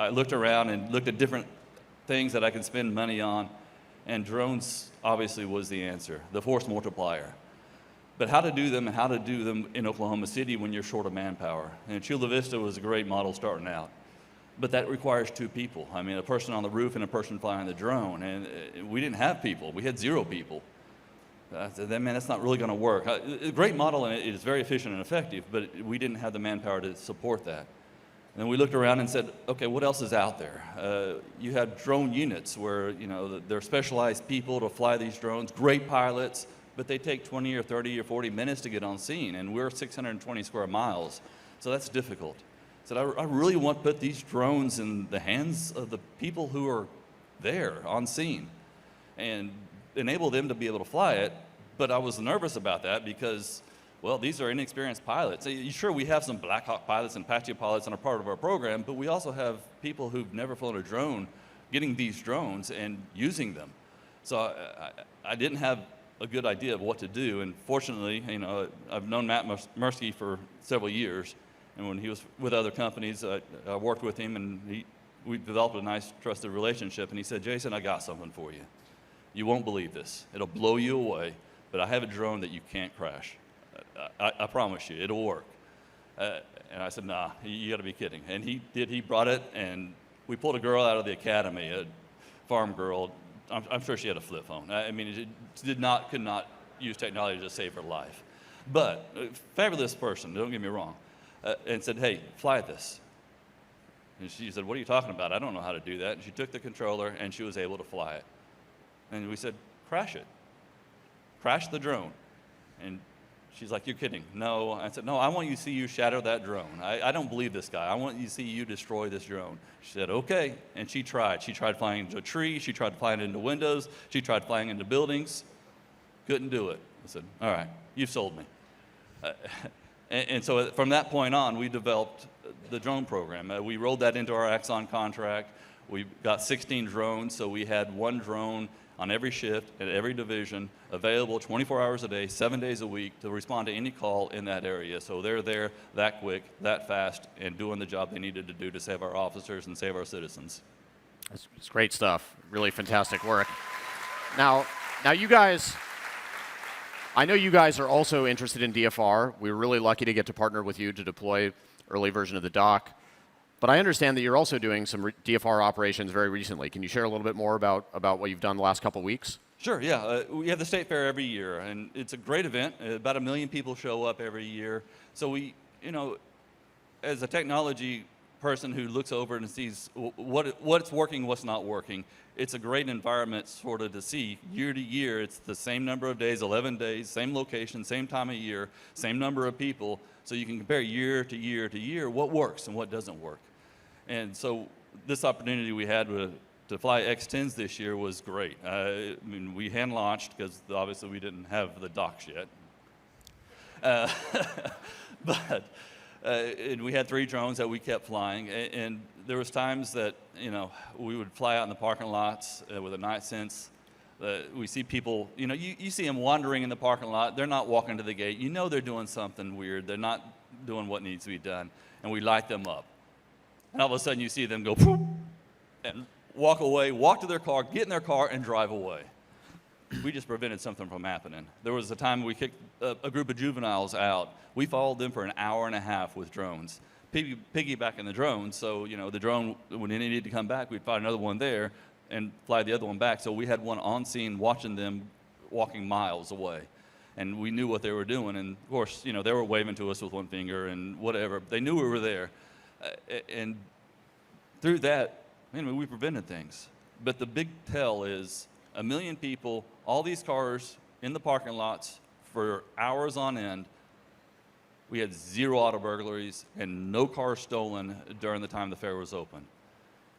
looked around and looked at different things that I could spend money on, and drones obviously was the answer, the force multiplier. But how to do them and how to do them in Oklahoma City when you're short of manpower. And Chula Vista was a great model starting out. But that requires 2 people. A person on the roof and a person flying the drone. And we didn't have people. We had 0 people. I said, man, that's not really going to work. A great model, and it is very efficient and effective, but we didn't have the manpower to support that. And then we looked around and said, okay, what else is out there? You have drone units where, they're specialized people to fly these drones, great pilots, but they take 20 or 30 or 40 minutes to get on scene, and we're 620 square miles, so that's difficult. So I really want to put these drones in the hands of the people who are there on scene and enable them to be able to fly it, but I was nervous about that because, well, these are inexperienced pilots. Sure, we have some Black Hawk pilots and Apache pilots that are part of our program, but we also have people who've never flown a drone getting these drones and using them. So I didn't have a good idea of what to do, and fortunately, I've known Matt Mursky for several years, and when he was with other companies, I worked with him, and we developed a nice, trusted relationship, and he said, Jason, I got something for you. You won't believe this. It'll blow you away, but I have a drone that you can't crash. I promise you, it'll work. And I said, nah, you gotta be kidding. And he did, he brought it, and we pulled a girl out of the academy, a farm girl. I'm sure she had a flip phone. It could not use technology to save her life. But a fabulous person, don't get me wrong, and said, hey, fly this. And she said, what are you talking about? I don't know how to do that. And she took the controller, and she was able to fly it. And we said, crash it. Crash the drone. And she's like, you're kidding. No. I said, no, I want you to see you shatter that drone. I don't believe this guy. I want you to see you destroy this drone. She said, okay. And she tried. She tried flying into a tree. She tried flying into windows. She tried flying into buildings. Couldn't do it. I said, all right, you've sold me. And so from that point on, we developed the drone program. We rolled that into our Axon contract. We got 16 drones, so we had one drone on every shift at every division, available 24 hours a day, 7 days a week to respond to any call in that area. So they're there that quick, that fast, and doing the job they needed to do to save our officers and save our citizens. It's great stuff. Really fantastic work. Now you guys, I know you guys are also interested in DFR. We were really lucky to get to partner with you to deploy early version of the dock. But I understand that you're also doing some DFR operations very recently. Can you share a little bit more about what you've done the last couple of weeks? Sure, yeah. We have the State Fair every year, and it's a great event. About 1 million people show up every year. So we, as a technology person who looks over and sees what's working, what's not working, it's a great environment sort of to see year to year. It's the same number of days, 11 days, same location, same time of year, same number of people. So you can compare year to year to year what works and what doesn't work. And so this opportunity we had to fly X10s this year was great. I mean, we hand launched because obviously we didn't have the docks yet. And we had 3 drones that we kept flying. And there was times that, we would fly out in the parking lots with a night sense. We see people, you see them wandering in the parking lot. They're not walking to the gate. You know they're doing something weird. They're not doing what needs to be done. And we light them up. And all of a sudden you see them go poof, and walk away, walk to their car, get in their car, and drive away. We just prevented something from happening. There was a time we kicked a group of juveniles out. We followed them for an hour and a half with drones, piggybacking the drone. So, the drone, when it needed to come back, we'd find another one there and fly the other one back. So we had one on scene watching them walking miles away. And we knew what they were doing. And, of course, they were waving to us with one finger and whatever. They knew we were there. And through that, we prevented things. But the big tell is 1 million people, all these cars in the parking lots for hours on end. We had 0 auto burglaries and no cars stolen during the time the fair was open.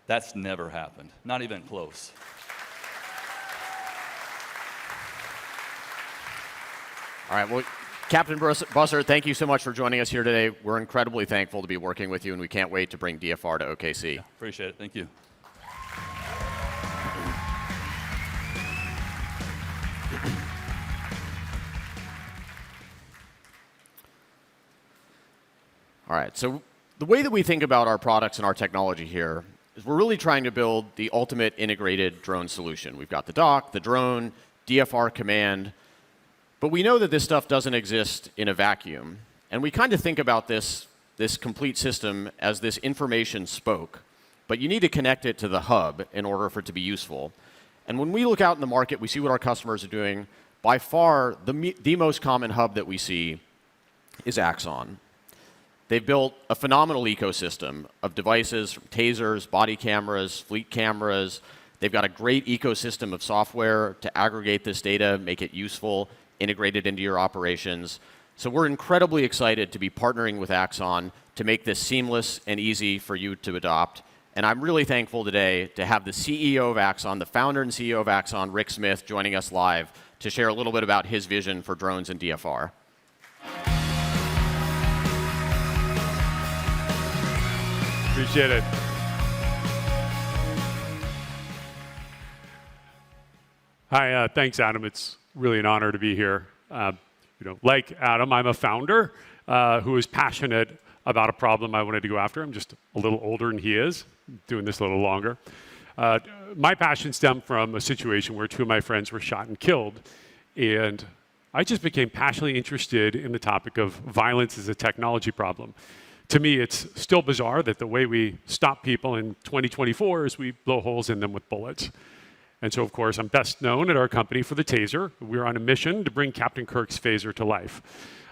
That's never happened, not even close. All right, well, Captain Busser, thank you so much for joining us here today. We're incredibly thankful to be working with you, and we can't wait to bring DFR to OKC. Yeah, appreciate it. Thank you. All right, so the way that we think about our products and our technology here is we're really trying to build the ultimate integrated drone solution. We've got the dock, the drone, DFR command, but we know that this stuff doesn't exist in a vacuum. And we kind of think about this complete system as this information spoke, but you need to connect it to the hub in order for it to be useful. And when we look out in the market, we see what our customers are doing. By far, the most common hub that we see is Axon. They've built a phenomenal ecosystem of devices, from tasers, body cameras, fleet cameras. They've got a great ecosystem of software to aggregate this data, make it useful, integrate it into your operations. So we're incredibly excited to be partnering with Axon to make this seamless and easy for you to adopt. And I'm really thankful today to have the CEO of Axon, the founder and CEO of Axon, Rick Smith, joining us live to share a little bit about his vision for drones and DFR. Appreciate it. Hi, thanks, Adam. It's really an honor to be here. Like Adam, I'm a founder who is passionate about a problem I wanted to go after. I'm just a little older than he is, doing this a little longer. My passion stemmed from a situation where 2 of my friends were shot and killed. And I just became passionately interested in the topic of violence as a technology problem. To me, it's still bizarre that the way we stop people in 2024 is we blow holes in them with bullets. And so, of course, I'm best known at our company for the taser. We're on a mission to bring Captain Kirk's phaser to life.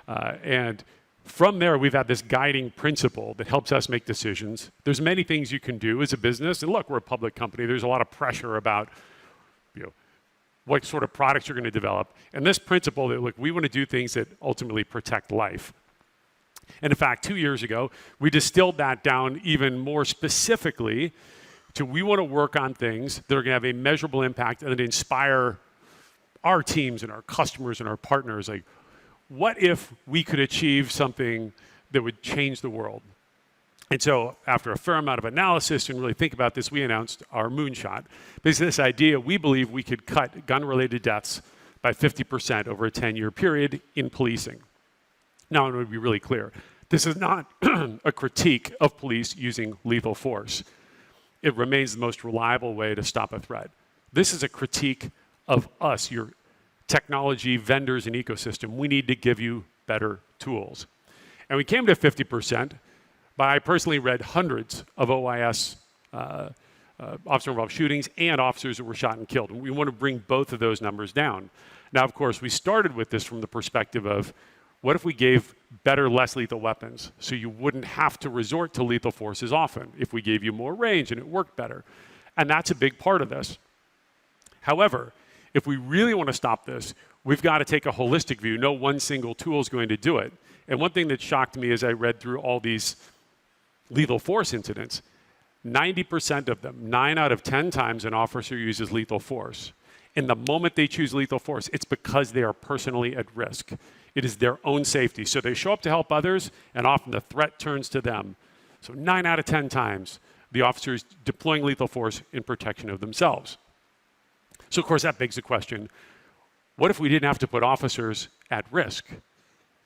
And from there, we've had this guiding principle that helps us make decisions. There's many things you can do as a business. And look, we're a public company. There's a lot of pressure about what sort of products you're going to develop. And this principle that, look, we want to do things that ultimately protect life. And in fact, 2 years ago, we distilled that down even more specifically to we want to work on things that are going to have a measurable impact and that inspire our teams and our customers and our partners. Like, what if we could achieve something that would change the world? And so after a fair amount of analysis and really think about this, we announced our moonshot. Basically, this idea, we believe we could cut gun-related deaths by 50% over a 10-year period in policing. Now, I want to be really clear. This is not a critique of police using lethal force. It remains the most reliable way to stop a threat. This is a critique of us, your technology vendors and ecosystem. We need to give you better tools. And we came to 50%. But I personally read hundreds of OIS officer-involved shootings and officers that were shot and killed. And we want to bring both of those numbers down. Now, of course, we started with this from the perspective of, what if we gave better, less lethal weapons so you wouldn't have to resort to lethal force as often if we gave you more range and it worked better? And that's a big part of this. However, if we really want to stop this, we've got to take a holistic view. No one single tool is going to do it. And one thing that shocked me as I read through all these lethal force incidents, 90% of them, 9 out of 10 times an officer uses lethal force. And the moment they choose lethal force, it's because they are personally at risk. It is their own safety. So they show up to help others, and often the threat turns to them. So 9 out of 10 times, the officer is deploying lethal force in protection of themselves. So of course that begs the question, what if we didn't have to put officers at risk,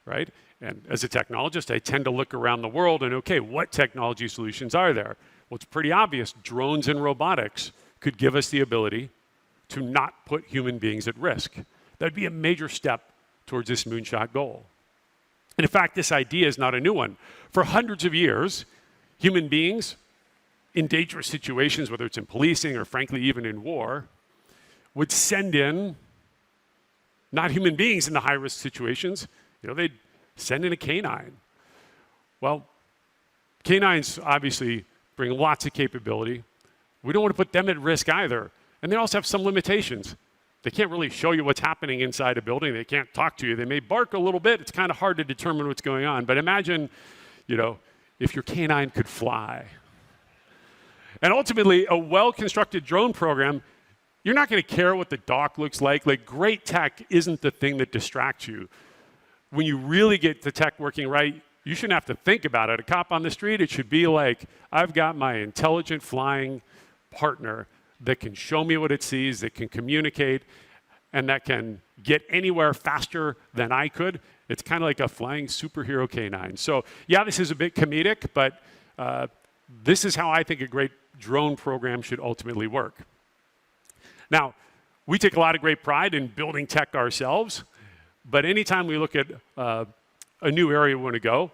right? And as a technologist, I tend to look around the world and, okay, what technology solutions are there? Well, it's pretty obvious. Drones and robotics could give us the ability to not put human beings at risk. That'd be a major step towards this moonshot goal. And in fact, this idea is not a new one. For hundreds of years, human beings in dangerous situations, whether it's in policing or frankly even in war, would send in not human beings in the high-risk situations. They'd send in a canine. Well, canines obviously bring lots of capability. We don't want to put them at risk either. And they also have some limitations. They can't really show you what's happening inside a building. They can't talk to you. They may bark a little bit. It's kind of hard to determine what's going on. But imagine, if your canine could fly. And ultimately, a well-constructed drone program, you're not going to care what the dock looks like. Like, great tech isn't the thing that distracts you. When you really get the tech working right, you shouldn't have to think about it. A cop on the street, it should be like, I've got my intelligent flying partner that can show me what it sees, that can communicate, and that can get anywhere faster than I could. It's kind of like a flying superhero canine. So yeah, this is a bit comedic, but this is how I think a great drone program should ultimately work. Now, we take a lot of great pride in building tech ourselves. But anytime we look at a new area we want to go,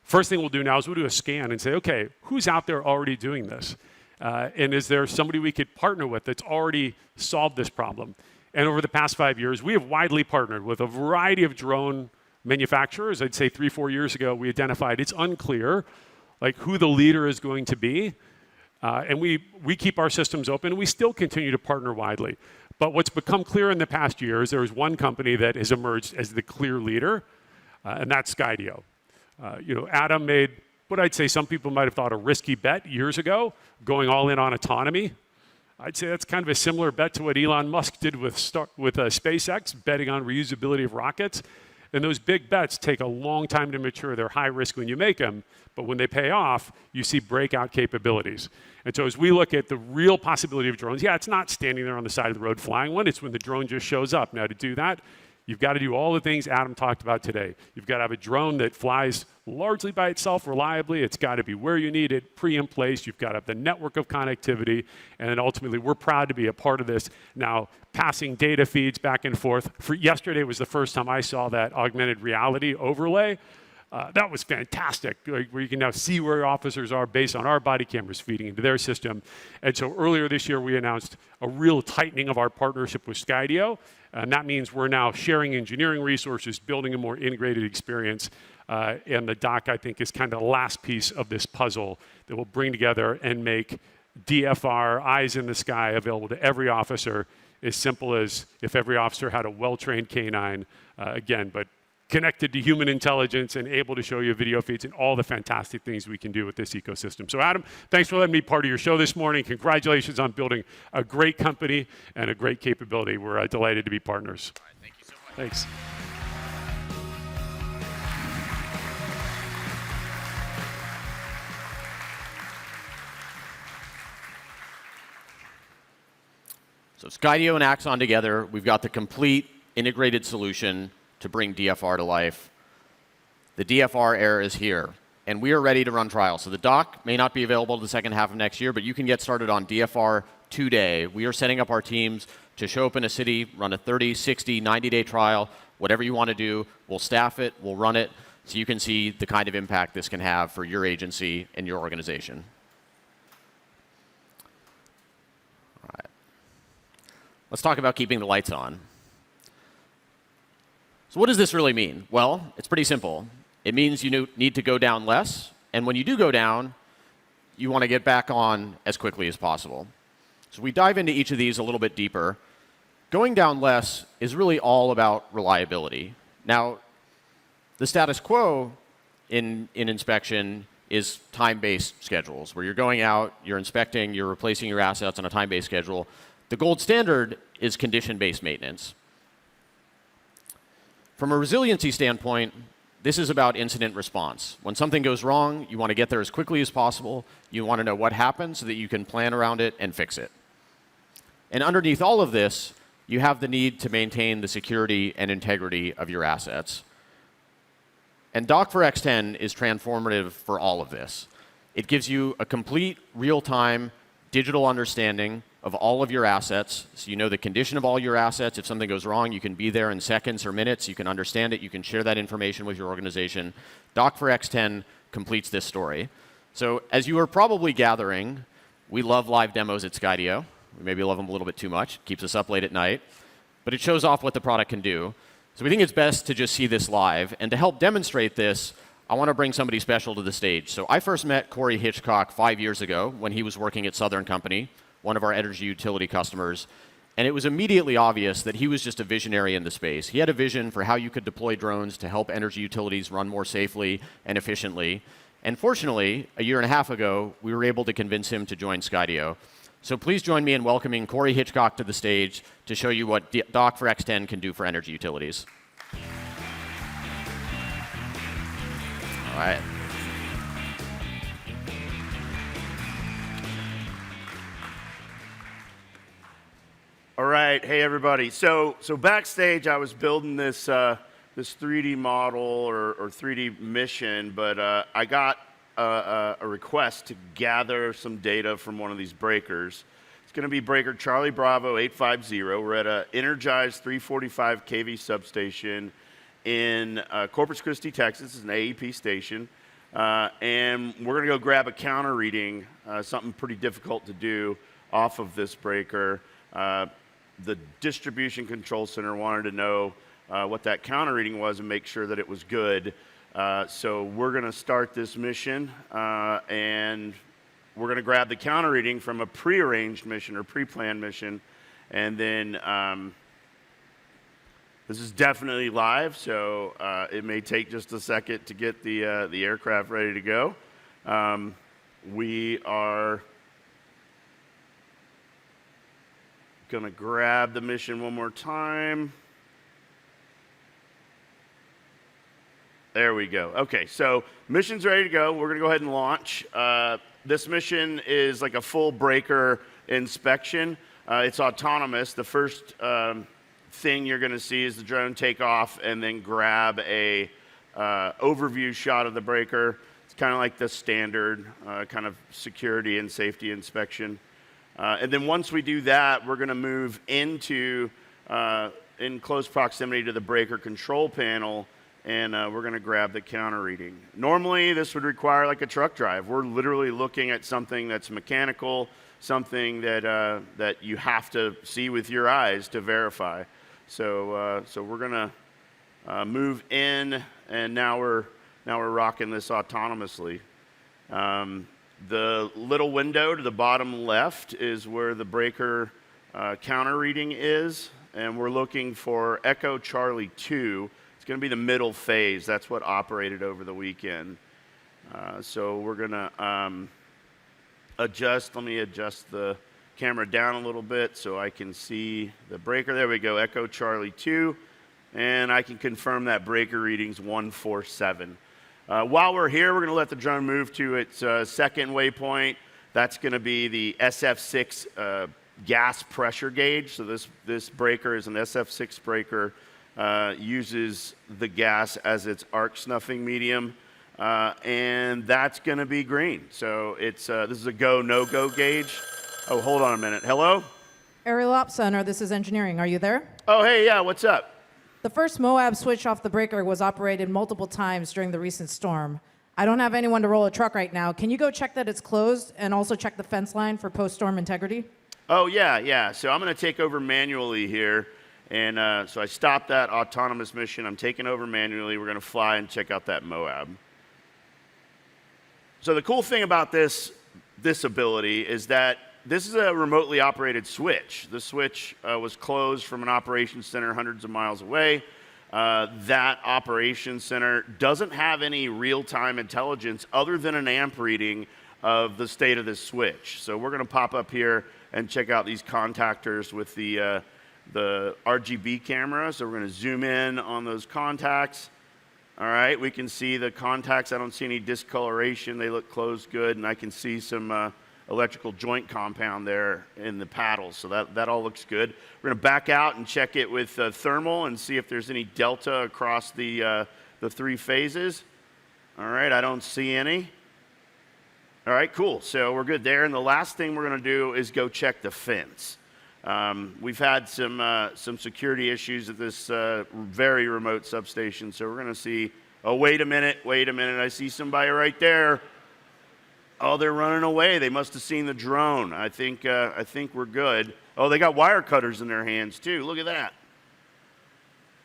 first thing we'll do now is we'll do a scan and say, okay, who's out there already doing this? And is there somebody we could partner with that's already solved this problem? And over the past 5 years, we have widely partnered with a variety of drone manufacturers. I'd say 3-4 years ago, we identified it's unclear like who the leader is going to be. And we keep our systems open, and we still continue to partner widely. But what's become clear in the past years, there is one company that has emerged as the clear leader, and that's Skydio. Adam made what I'd say some people might have thought a risky bet years ago, going all in on autonomy. I'd say that's kind of a similar bet to what Elon Musk did with SpaceX, betting on reusability of rockets. And those big bets take a long time to mature. They're high risk when you make them, but when they pay off, you see breakout capabilities. And so as we look at the real possibility of drones, it's not standing there on the side of the road flying one, it's when the drone just shows up. Now to do that, you've got to do all the things Adam talked about today. You've got to have a drone that flies largely by itself reliably. It's got to be where you need it, in place. You've got to have the network of connectivity. And then ultimately, we're proud to be a part of this. Now, passing data feeds back and forth. Yesterday was the first time I saw that augmented reality overlay. That was fantastic, where you can now see where officers are based on our body cameras feeding into their system. And so earlier this year, we announced a real tightening of our partnership with Skydio. And that means we're now sharing engineering resources, building a more integrated experience. And the dock, I think, is kind of the last piece of this puzzle that will bring together and make DFR, eyes in the sky, available to every officer, as simple as if every officer had a well-trained canine, but connected to human intelligence and able to show you video feeds and all the fantastic things we can do with this ecosystem. So Adam, thanks for letting me be part of your show this morning. Congratulations on building a great company and a great capability. We're delighted to be partners. All right, thank you so much. Thanks. So Skydio and Axon together, we've got the complete integrated solution to bring DFR to life. The DFR era is here, and we are ready to run trials. So the dock may not be available the second half of next year, but you can get started on DFR today. We are setting up our teams to show up in a city, run a 30, 60, 90-day trial, whatever you want to do. We'll staff it, we'll run it, so you can see the kind of impact this can have for your agency and your organization. All right. Let's talk about keeping the lights on. So what does this really mean? Well, it's pretty simple. It means you need to go down less, and when you do go down, you want to get back on as quickly as possible. So we dive into each of these a little bit deeper. Going down less is really all about reliability. Now, the status quo in inspection is time-based schedules, where you're going out, you're inspecting, you're replacing your assets on a time-based schedule. The gold standard is condition-based maintenance. From a resiliency standpoint, this is about incident response. When something goes wrong, you want to get there as quickly as possible. You want to know what happened so that you can plan around it and fix it. And underneath all of this, you have the need to maintain the security and integrity of your assets. And Dock for X10 is transformative for all of this. It gives you a complete real-time digital understanding of all of your assets, so you know the condition of all your assets. If something goes wrong, you can be there in seconds or minutes. You can understand it. You can share that information with your organization. Dock for X10 completes this story. So as you are probably gathering, we love live demos at Skydio. We maybe love them a little bit too much. Keeps us up late at night. But it shows off what the product can do. So we think it's best to just see this live. And to help demonstrate this, I want to bring somebody special to the stage. So I first met Corey Hitchcock 5 years ago when he was working at Southern Company, one of our energy utility customers. And it was immediately obvious that he was just a visionary in the space. He had a vision for how you could deploy drones to help energy utilities run more safely and efficiently. And fortunately, a year and a half ago, we were able to convince him to join Skydio. So please join me in welcoming Corey Hitchcock to the stage to show you what Dock for X10 can do for energy utilities. All right. All right, hey everybody. So backstage, I was building this 3D model or 3D mission, but I got a request to gather some data from one of these breakers. It's going to be breaker Charlie Bravo 850. We're at an energized 345 kV substation in Corpus Christi, Texas. It's an AEP station. And we're going to go grab a counter reading, something pretty difficult to do off of this breaker. The distribution control center wanted to know what that counter reading was and make sure that it was good. So we're going to start this mission, and we're going to grab the counter reading from a prearranged mission or pre-planned mission, and then this is definitely live, so it may take just a second to get the aircraft ready to go. We are going to grab the mission one more time. There we go. Okay, so mission's ready to go. We're going to go ahead and launch. This mission is like a full breaker inspection. It's autonomous. The first thing you're going to see is the drone take off and then grab a overview shot of the breaker. It's kind of like the standard kind of security and safety inspection. And then once we do that, we're going to move into in close proximity to the breaker control panel, and we're going to grab the counter reading. Normally, this would require like a truck drive. We're literally looking at something that's mechanical, something that that you have to see with your eyes to verify. So we're going to move in, and now we're rocking this autonomously. The little window to the bottom left is where the breaker counter reading is, and we're looking for Echo Charlie 2. It's going to be the middle phase. That's what operated over the weekend. So we're going to adjust. Let me adjust the camera down a little bit so I can see the breaker. There we go, Echo Charlie 2. And I can confirm that breaker reading's 147. While we're here, we're going to let the drone move to its second waypoint. That's going to be the SF6 gas pressure gauge. So this breaker is an SF6 breaker, uses the gas as its arc snuffing medium, and that's going to be green. So it's this is a go, no-go gauge. Oh, hold on a minute. Hello? Aerial Ops Center, this is engineering. Are you there? Oh, hey, yeah, what's up? The first MOAB switch off the breaker was operated multiple times during the recent storm. I don't have anyone to roll a truck right now. Can you go check that it's closed and also check the fence line for post-storm integrity? Oh, yeah. So I'm going to take over manually here. And so I stopped that autonomous mission. I'm taking over manually. We're going to fly and check out that MOAB. So the cool thing about this ability is that this is a remotely operated switch. The switch was closed from an operations center hundreds of miles away. That operations center doesn't have any real-time intelligence other than an amp reading of the state of this switch. So we're going to pop up here and check out these contactors with the RGB camera. So we're going to zoom in on those contacts. All right, we can see the contacts. I don't see any discoloration. They look closed good, and I can see some electrical joint compound there in the paddles. So that all looks good. We're going to back out and check it with thermal and see if there's any delta across the three phases. All right, I don't see any. All right, cool. So we're good there. And the last thing we're going to do is go check the fence. We've had some security issues at this very remote substation. So we're going to see, oh, wait a minute. I see somebody right there. Oh, they're running away. They must have seen the drone. I think we're good. Oh, they got wire cutters in their hands too. Look at that.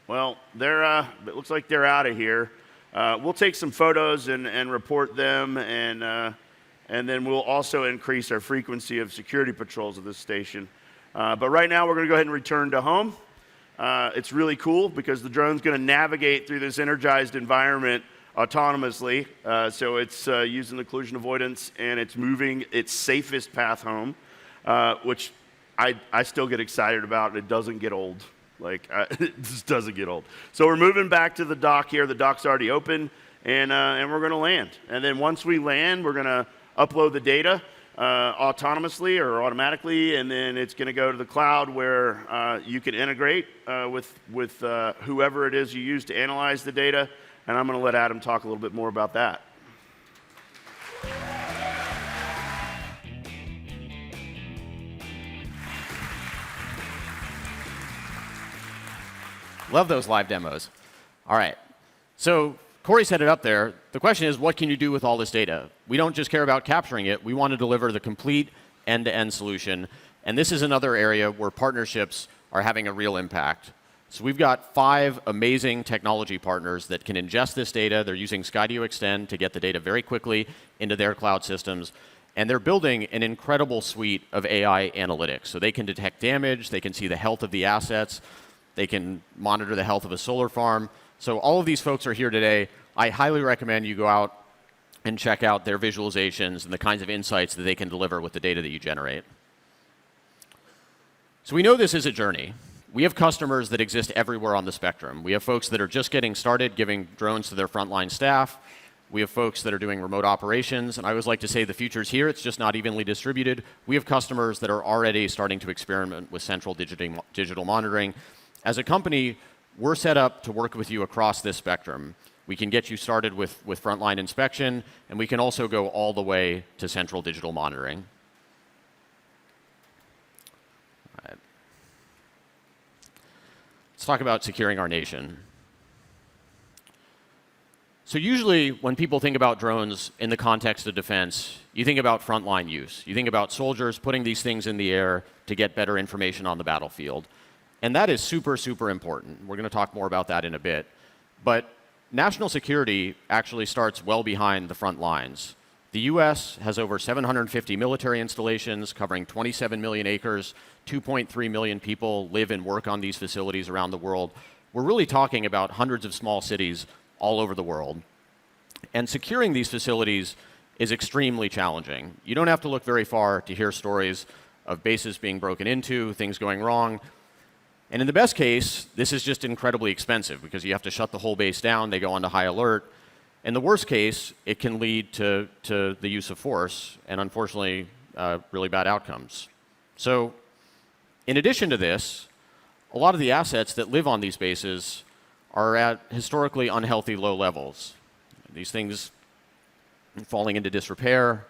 Well, it looks like they're out of here. We'll take some photos and report them, and then we'll also increase our frequency of security patrols at this station. But right now, we're going to go ahead and return to home. It's really cool because the drone's going to navigate through this energized environment autonomously. So it's using the collision avoidance, and it's moving its safest path home, which I still get excited about. It doesn't get old. It just doesn't get old. So we're moving back to the dock here. The dock's already open, and we're going to land. And then once we land, we're going to upload the data autonomously or automatically, and then it's going to go to the cloud where you can integrate with whoever it is you use to analyze the data. And I'm going to let Adam talk a little bit more about that. Love those live demos. All right. So Corey set it up there. The question is, what can you do with all this data? We don't just care about capturing it. We want to deliver the complete end-to-end solution. And this is another area where partnerships are having a real impact. So we've got 5 amazing technology partners that can ingest this data. They're using Skydio Extend to get the data very quickly into their cloud systems. And they're building an incredible suite of AI analytics. So they can detect damage. They can see the health of the assets. They can monitor the health of a solar farm. So all of these folks are here today. I highly recommend you go out and check out their visualizations and the kinds of insights that they can deliver with the data that you generate. So we know this is a journey. We have customers that exist everywhere on the spectrum. We have folks that are just getting started giving drones to their frontline staff. We have folks that are doing remote operations. And I always like to say the future's here. It's just not evenly distributed. We have customers that are already starting to experiment with central digital monitoring. As a company, we're set up to work with you across this spectrum. We can get you started with frontline inspection, and we can also go all the way to central digital monitoring. All right. Let's talk about securing our nation. So usually when people think about drones in the context of defense, you think about frontline use. You think about soldiers putting these things in the air to get better information on the battlefield. And that is super, super important. We're going to talk more about that in a bit. But national security actually starts well behind the front lines. The US has over 750 military installations covering 27 million acres. 2.3 million people live and work on these facilities around the world. We're really talking about hundreds of small cities all over the world. And securing these facilities is extremely challenging. You don't have to look very far to hear stories of bases being broken into, things going wrong. And in the best case, this is just incredibly expensive because you have to shut the whole base down, they go onto high alert. In the worst case, it can lead to the use of force and unfortunately really bad outcomes. So In addition to this, a lot of the assets that live on these bases are at historically unhealthy low levels. These things falling into disrepair.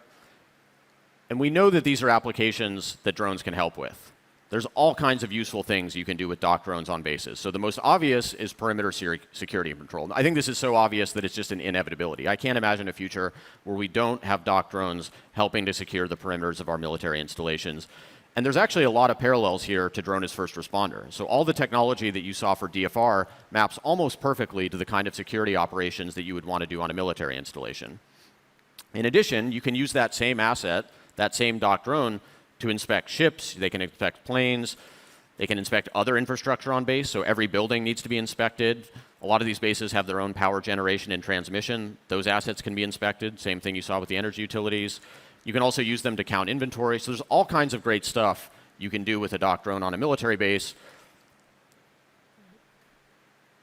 And we know that these are applications that drones can help with. There's all kinds of useful things you can do with dock drones on bases. So the most obvious is perimeter security and control. I think this is so obvious that it's just an inevitability. I can't imagine a future where we don't have dock drones helping to secure the perimeters of our military installations. And there's actually a lot of parallels here to drone as first responder. So all the technology that you saw for DFR maps almost perfectly to the kind of security operations that you would want to do on a military installation. In addition, you can use that same asset, that same dock drone, to inspect ships. They can inspect planes. They can inspect other infrastructure on base, so every building needs to be inspected. A lot of these bases have their own power generation and transmission. Those assets can be inspected. Same thing you saw with the energy utilities. You can also use them to count inventory. So there's all kinds of great stuff you can do with a dock drone on a military base.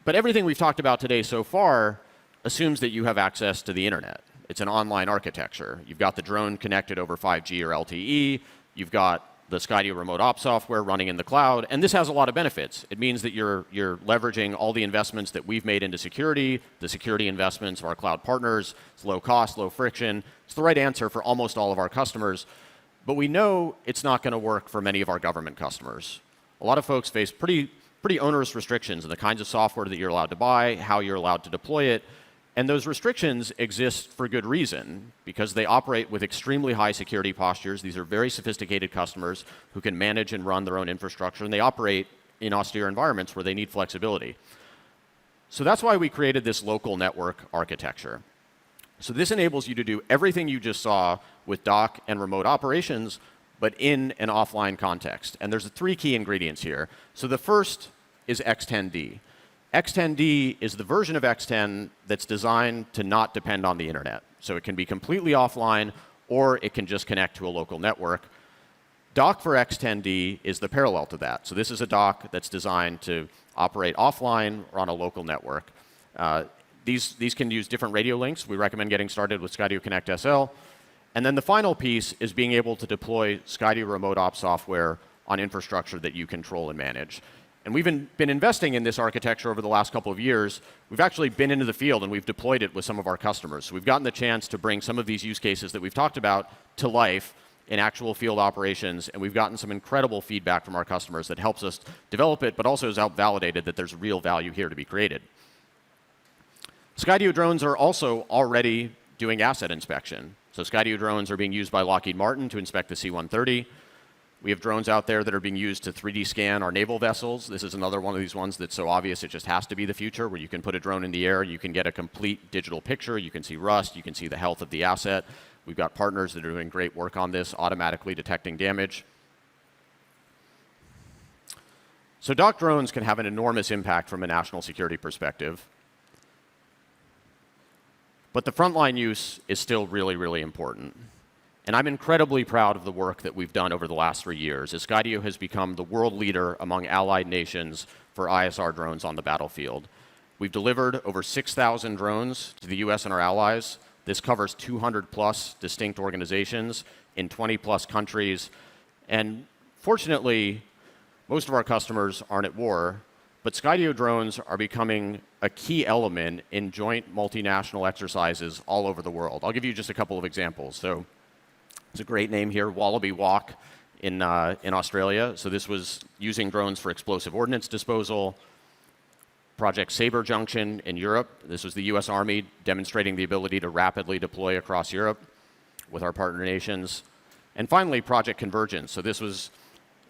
But everything we've talked about today so far assumes that you have access to the internet. It's an online architecture. You've got the drone connected over 5G or LTE. You've got the Skydio remote op software running in the cloud, and this has a lot of benefits. It means that you're leveraging all the investments that we've made into security, the security investments of our cloud partners. It's low cost, low friction. It's the right answer for almost all of our customers, but we know it's not going to work for many of our government customers. A lot of folks face pretty onerous restrictions in the kinds of software that you're allowed to buy, how you're allowed to deploy it. And those restrictions exist for good reason, because they operate with extremely high security postures. These are very sophisticated customers who can manage and run their own infrastructure, and they operate in austere environments where they need flexibility. So that's why we created this local network architecture. So this enables you to do everything you just saw with dock and remote operations, but in an offline context. And there's 3 key ingredients here. So the first is X10D. X10D is the version of X10 that's designed to not depend on the internet. So it can be completely offline, or it can just connect to a local network. Dock for X10D is the parallel to that. So this is a dock that's designed to operate offline or on a local network. These can use different radio links. We recommend getting started with Skydio Connect SL. And then the final piece is being able to deploy Skydio remote op software on infrastructure that you control and manage. And we've been investing in this architecture over the last couple of years. We've actually been into the field and we've deployed it with some of our customers. So we've gotten the chance to bring some of these use cases that we've talked about to life in actual field operations, and we've gotten some incredible feedback from our customers that helps us develop it, but also has helped validated that there's real value here to be created. Skydio drones are also already doing asset inspection. So Skydio drones are being used by Lockheed Martin to inspect the C-130. We have drones out there that are being used to 3D scan our naval vessels. This is another one of these ones that's so obvious it just has to be the future, where you can put a drone in the air, you can get a complete digital picture, you can see rust, you can see the health of the asset. We've got partners that are doing great work on this, automatically detecting damage. So dock drones can have an enormous impact from a national security perspective. But the frontline use is still really, really important. And I'm incredibly proud of the work that we've done over the last 3 years, as Skydio has become the world leader among allied nations for ISR drones on the battlefield. We've delivered over 6,000 drones to the US and our allies. This covers 200+ distinct organizations in 20+ countries. And fortunately, most of our customers aren't at war, but Skydio drones are becoming a key element in joint multinational exercises all over the world. I'll give you just a couple of examples. So it's a great name here, Wallaby Walk in Australia. So this was using drones for explosive ordnance disposal. Project Sabre Junction in Europe. This was the US Army demonstrating the ability to rapidly deploy across Europe with our partner nations. And finally, Project Convergence. So this was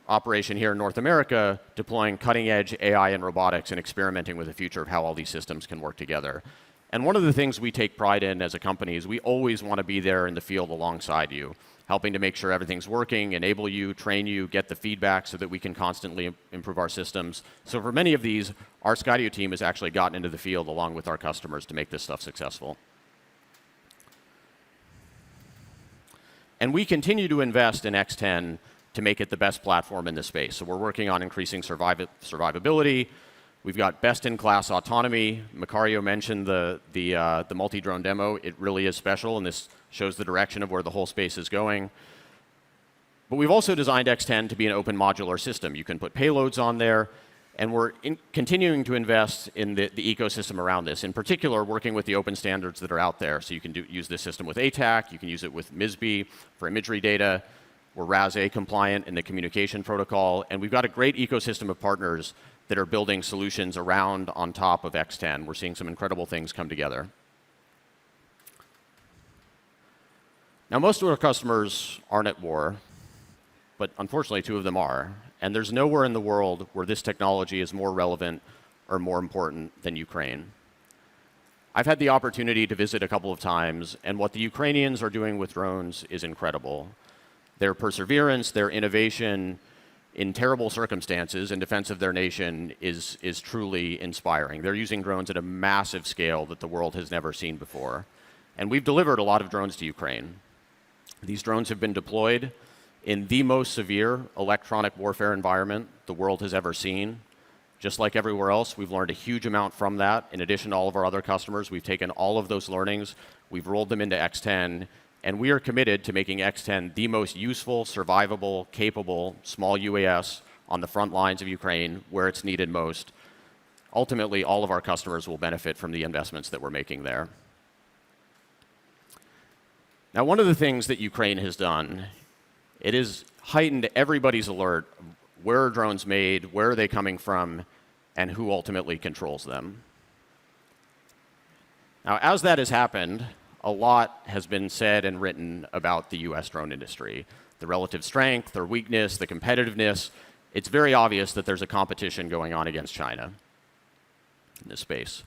operation here in North America, deploying cutting-edge AI and robotics and experimenting with the future of how all these systems can work together. And one of the things we take pride in as a company is we always want to be there in the field alongside you, helping to make sure everything's working, enable you, train you, get the feedback so that we can constantly improve our systems. So for many of these, our Skydio team has actually gotten into the field along with our customers to make this stuff successful. And we continue to invest in X10 to make it the best platform in this space. So we're working on increasing survivability. We've got best-in-class autonomy. Macario mentioned the multi-drone demo. It really is special, and this shows the direction of where the whole space is going. But we've also designed X10 to be an open modular system. You can put payloads on there, and we're continuing to invest in the ecosystem around this, in particular working with the open standards that are out there. So you can use this system with ATAC, you can use it with MISB for imagery data. We're RAS-A compliant in the communication protocol, and we've got a great ecosystem of partners that are building solutions around on top of X10. We're seeing some incredible things come together. Now, most of our customers aren't at war, but unfortunately, 2 of them are. And there's nowhere in the world where this technology is more relevant or more important than Ukraine. I've had the opportunity to visit a couple of times, and what the Ukrainians are doing with drones is incredible. Their perseverance, their innovation in terrible circumstances in defense of their nation is truly inspiring. They're using drones at a massive scale that the world has never seen before. And we've delivered a lot of drones to Ukraine. These drones have been deployed in the most severe electronic warfare environment the world has ever seen. Just like everywhere else, we've learned a huge amount from that. In addition to all of our other customers, we've taken all of those learnings, we've rolled them into X10, and we are committed to making X10 the most useful, survivable, capable, small UAS on the front lines of Ukraine where it's needed most. Ultimately, all of our customers will benefit from the investments that we're making there. Now, one of the things that Ukraine has done, it has heightened everybody's alert. Where are drones made? Where are they coming from? And who ultimately controls them? Now, as that has happened, a lot has been said and written about the US drone industry. The relative strength, their weakness, the competitiveness. It's very obvious that there's a competition going on against China in this space.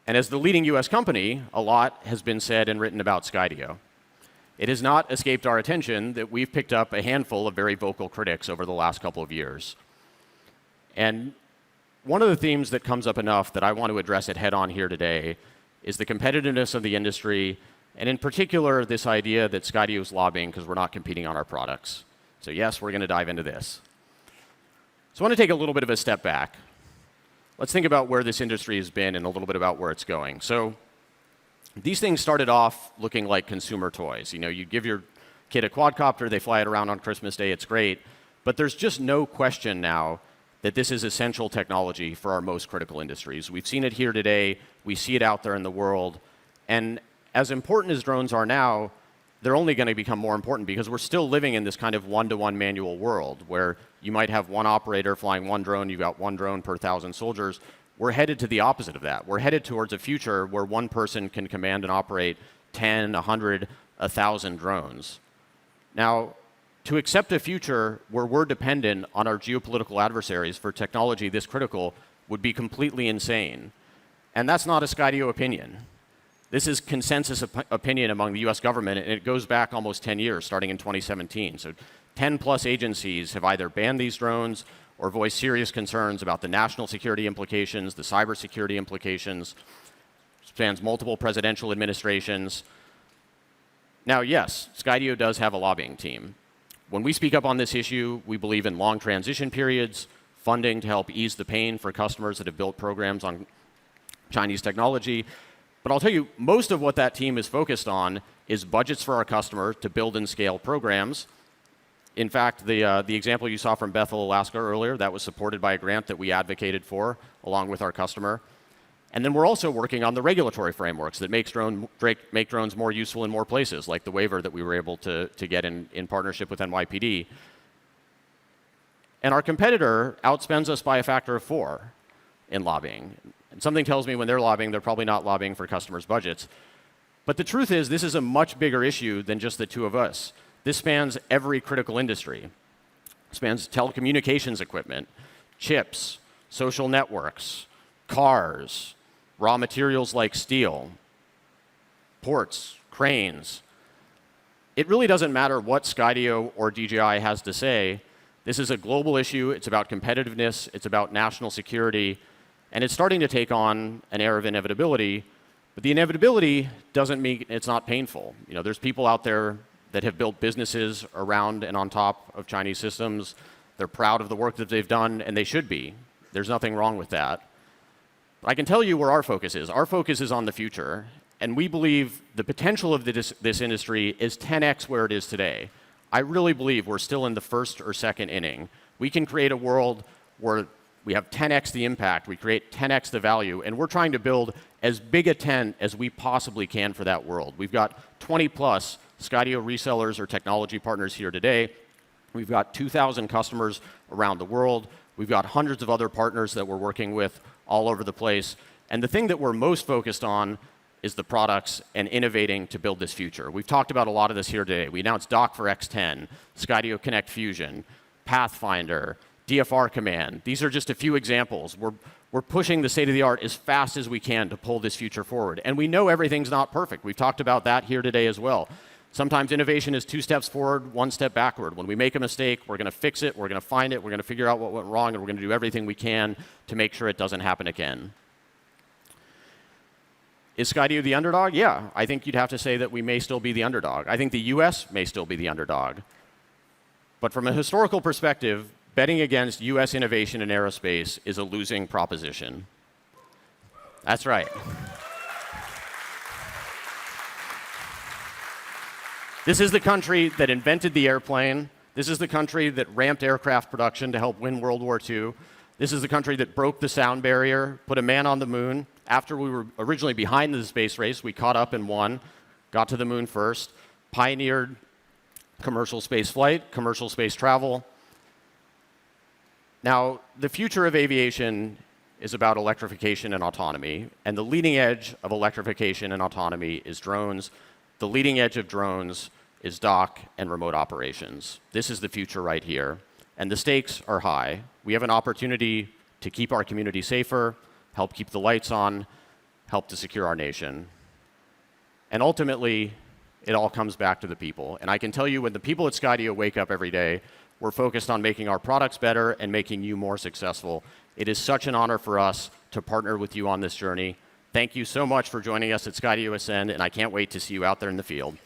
And as the leading US company, a lot has been said and written about Skydio. It has not escaped our attention that we've picked up a handful of very vocal critics over the last couple of years. And one of the themes that comes up enough that I want to address it head on here today is the competitiveness of the industry, and in particular, this idea that Skydio is lobbying because we're not competing on our products. So yes, we're going to dive into this. So I want to take a little bit of a step back. Let's think about where this industry has been and a little bit about where it's going. So these things started off looking like consumer toys. You know, you give your kid a quadcopter, they fly it around on Christmas Day, it's great. But there's just no question now that this is essential technology for our most critical industries. We've seen it here today, we see it out there in the world, and as important as drones are now, they're only going to become more important because we're still living in this kind of one-to-one manual world where you might have one operator flying one drone, you've got one drone per 1,000 soldiers. We're headed to the opposite of that. We're headed towards a future where one person can command and operate 10, 100, 1,000 drones. Now, to accept a future where we're dependent on our geopolitical adversaries for technology this critical would be completely insane. And that's not a Skydio opinion. This is consensus opinion among the US government, and it goes back almost 10 years, starting in 2017. So 10 plus agencies have either banned these drones or voiced serious concerns about the national security implications, the cybersecurity implications, spans multiple presidential administrations. Now, yes, Skydio does have a lobbying team. When we speak up on this issue, we believe in long transition periods, funding to help ease the pain for customers that have built programs on Chinese technology. But I'll tell you, most of what that team is focused on is budgets for our customer to build and scale programs. In fact, the example you saw from Bethel, Alaska earlier, that was supported by a grant that we advocated for along with our customer. And then we're also working on the regulatory frameworks that make drones more useful in more places, like the waiver that we were able to get in partnership with NYPD. And our competitor outspends us by a factor of 4 in lobbying. And something tells me when they're lobbying, they're probably not lobbying for customers' budgets. But the truth is, this is a much bigger issue than just the 2 of us. This spans every critical industry. It spans telecommunications equipment, chips, social networks, cars, raw materials like steel, ports, cranes. It really doesn't matter what Skydio or DJI has to say. This is a global issue. It's about competitiveness. It's about national security. And it's starting to take on an air of inevitability. But the inevitability doesn't mean it's not painful. You know, there's people out there that have built businesses around and on top of Chinese systems. They're proud of the work that they've done, and they should be. There's nothing wrong with that. But I can tell you where our focus is. Our focus is on the future, and we believe the potential of this industry is 10x where it is today. I really believe we're still in the first or second inning. We can create a world where we have 10x the impact, we create 10x the value, and we're trying to build as big a tent as we possibly can for that world. We've got 20 plus Skydio resellers or technology partners here today. We've got 2,000 customers around the world. We've got hundreds of other partners that we're working with all over the place. And the thing that we're most focused on is the products and innovating to build this future. We've talked about a lot of this here today. We announced Dock for X10, Skydio Connect Fusion, Pathfinder, DFR Command. These are just a few examples. We're pushing the state of the art as fast as we can to pull this future forward. And we know everything's not perfect. We've talked about that here today as well. Sometimes innovation is 2 steps forward, 1 step backward. When we make a mistake, we're going to fix it, we're going to find it, we're going to figure out what went wrong, and we're going to do everything we can to make sure it doesn't happen again. Is Skydio the underdog? Yeah, I think you'd have to say that we may still be the underdog. I think the US may still be the underdog. But from a historical perspective, betting against US innovation in aerospace is a losing proposition. That's right. This is the country that invented the airplane. This is the country that ramped aircraft production to help win World War II. This is the country that broke the sound barrier, put a man on the moon. After we were originally behind in the space race, we caught up and won, got to the moon first, pioneered commercial space flight, commercial space travel. Now, the future of aviation is about electrification and autonomy, and the leading edge of electrification and autonomy is drones. The leading edge of drones is dock and remote operations. This is the future right here, and the stakes are high. We have an opportunity to keep our community safer, help keep the lights on, help to secure our nation. And ultimately, it all comes back to the people. And I can tell you, when the people at Skydio wake up every day, we're focused on making our products better and making you more successful. It is such an honor for us to partner with you on this journey. Thank you so much for joining us at Skydio Ascend, and I can't wait to see you out there in the field.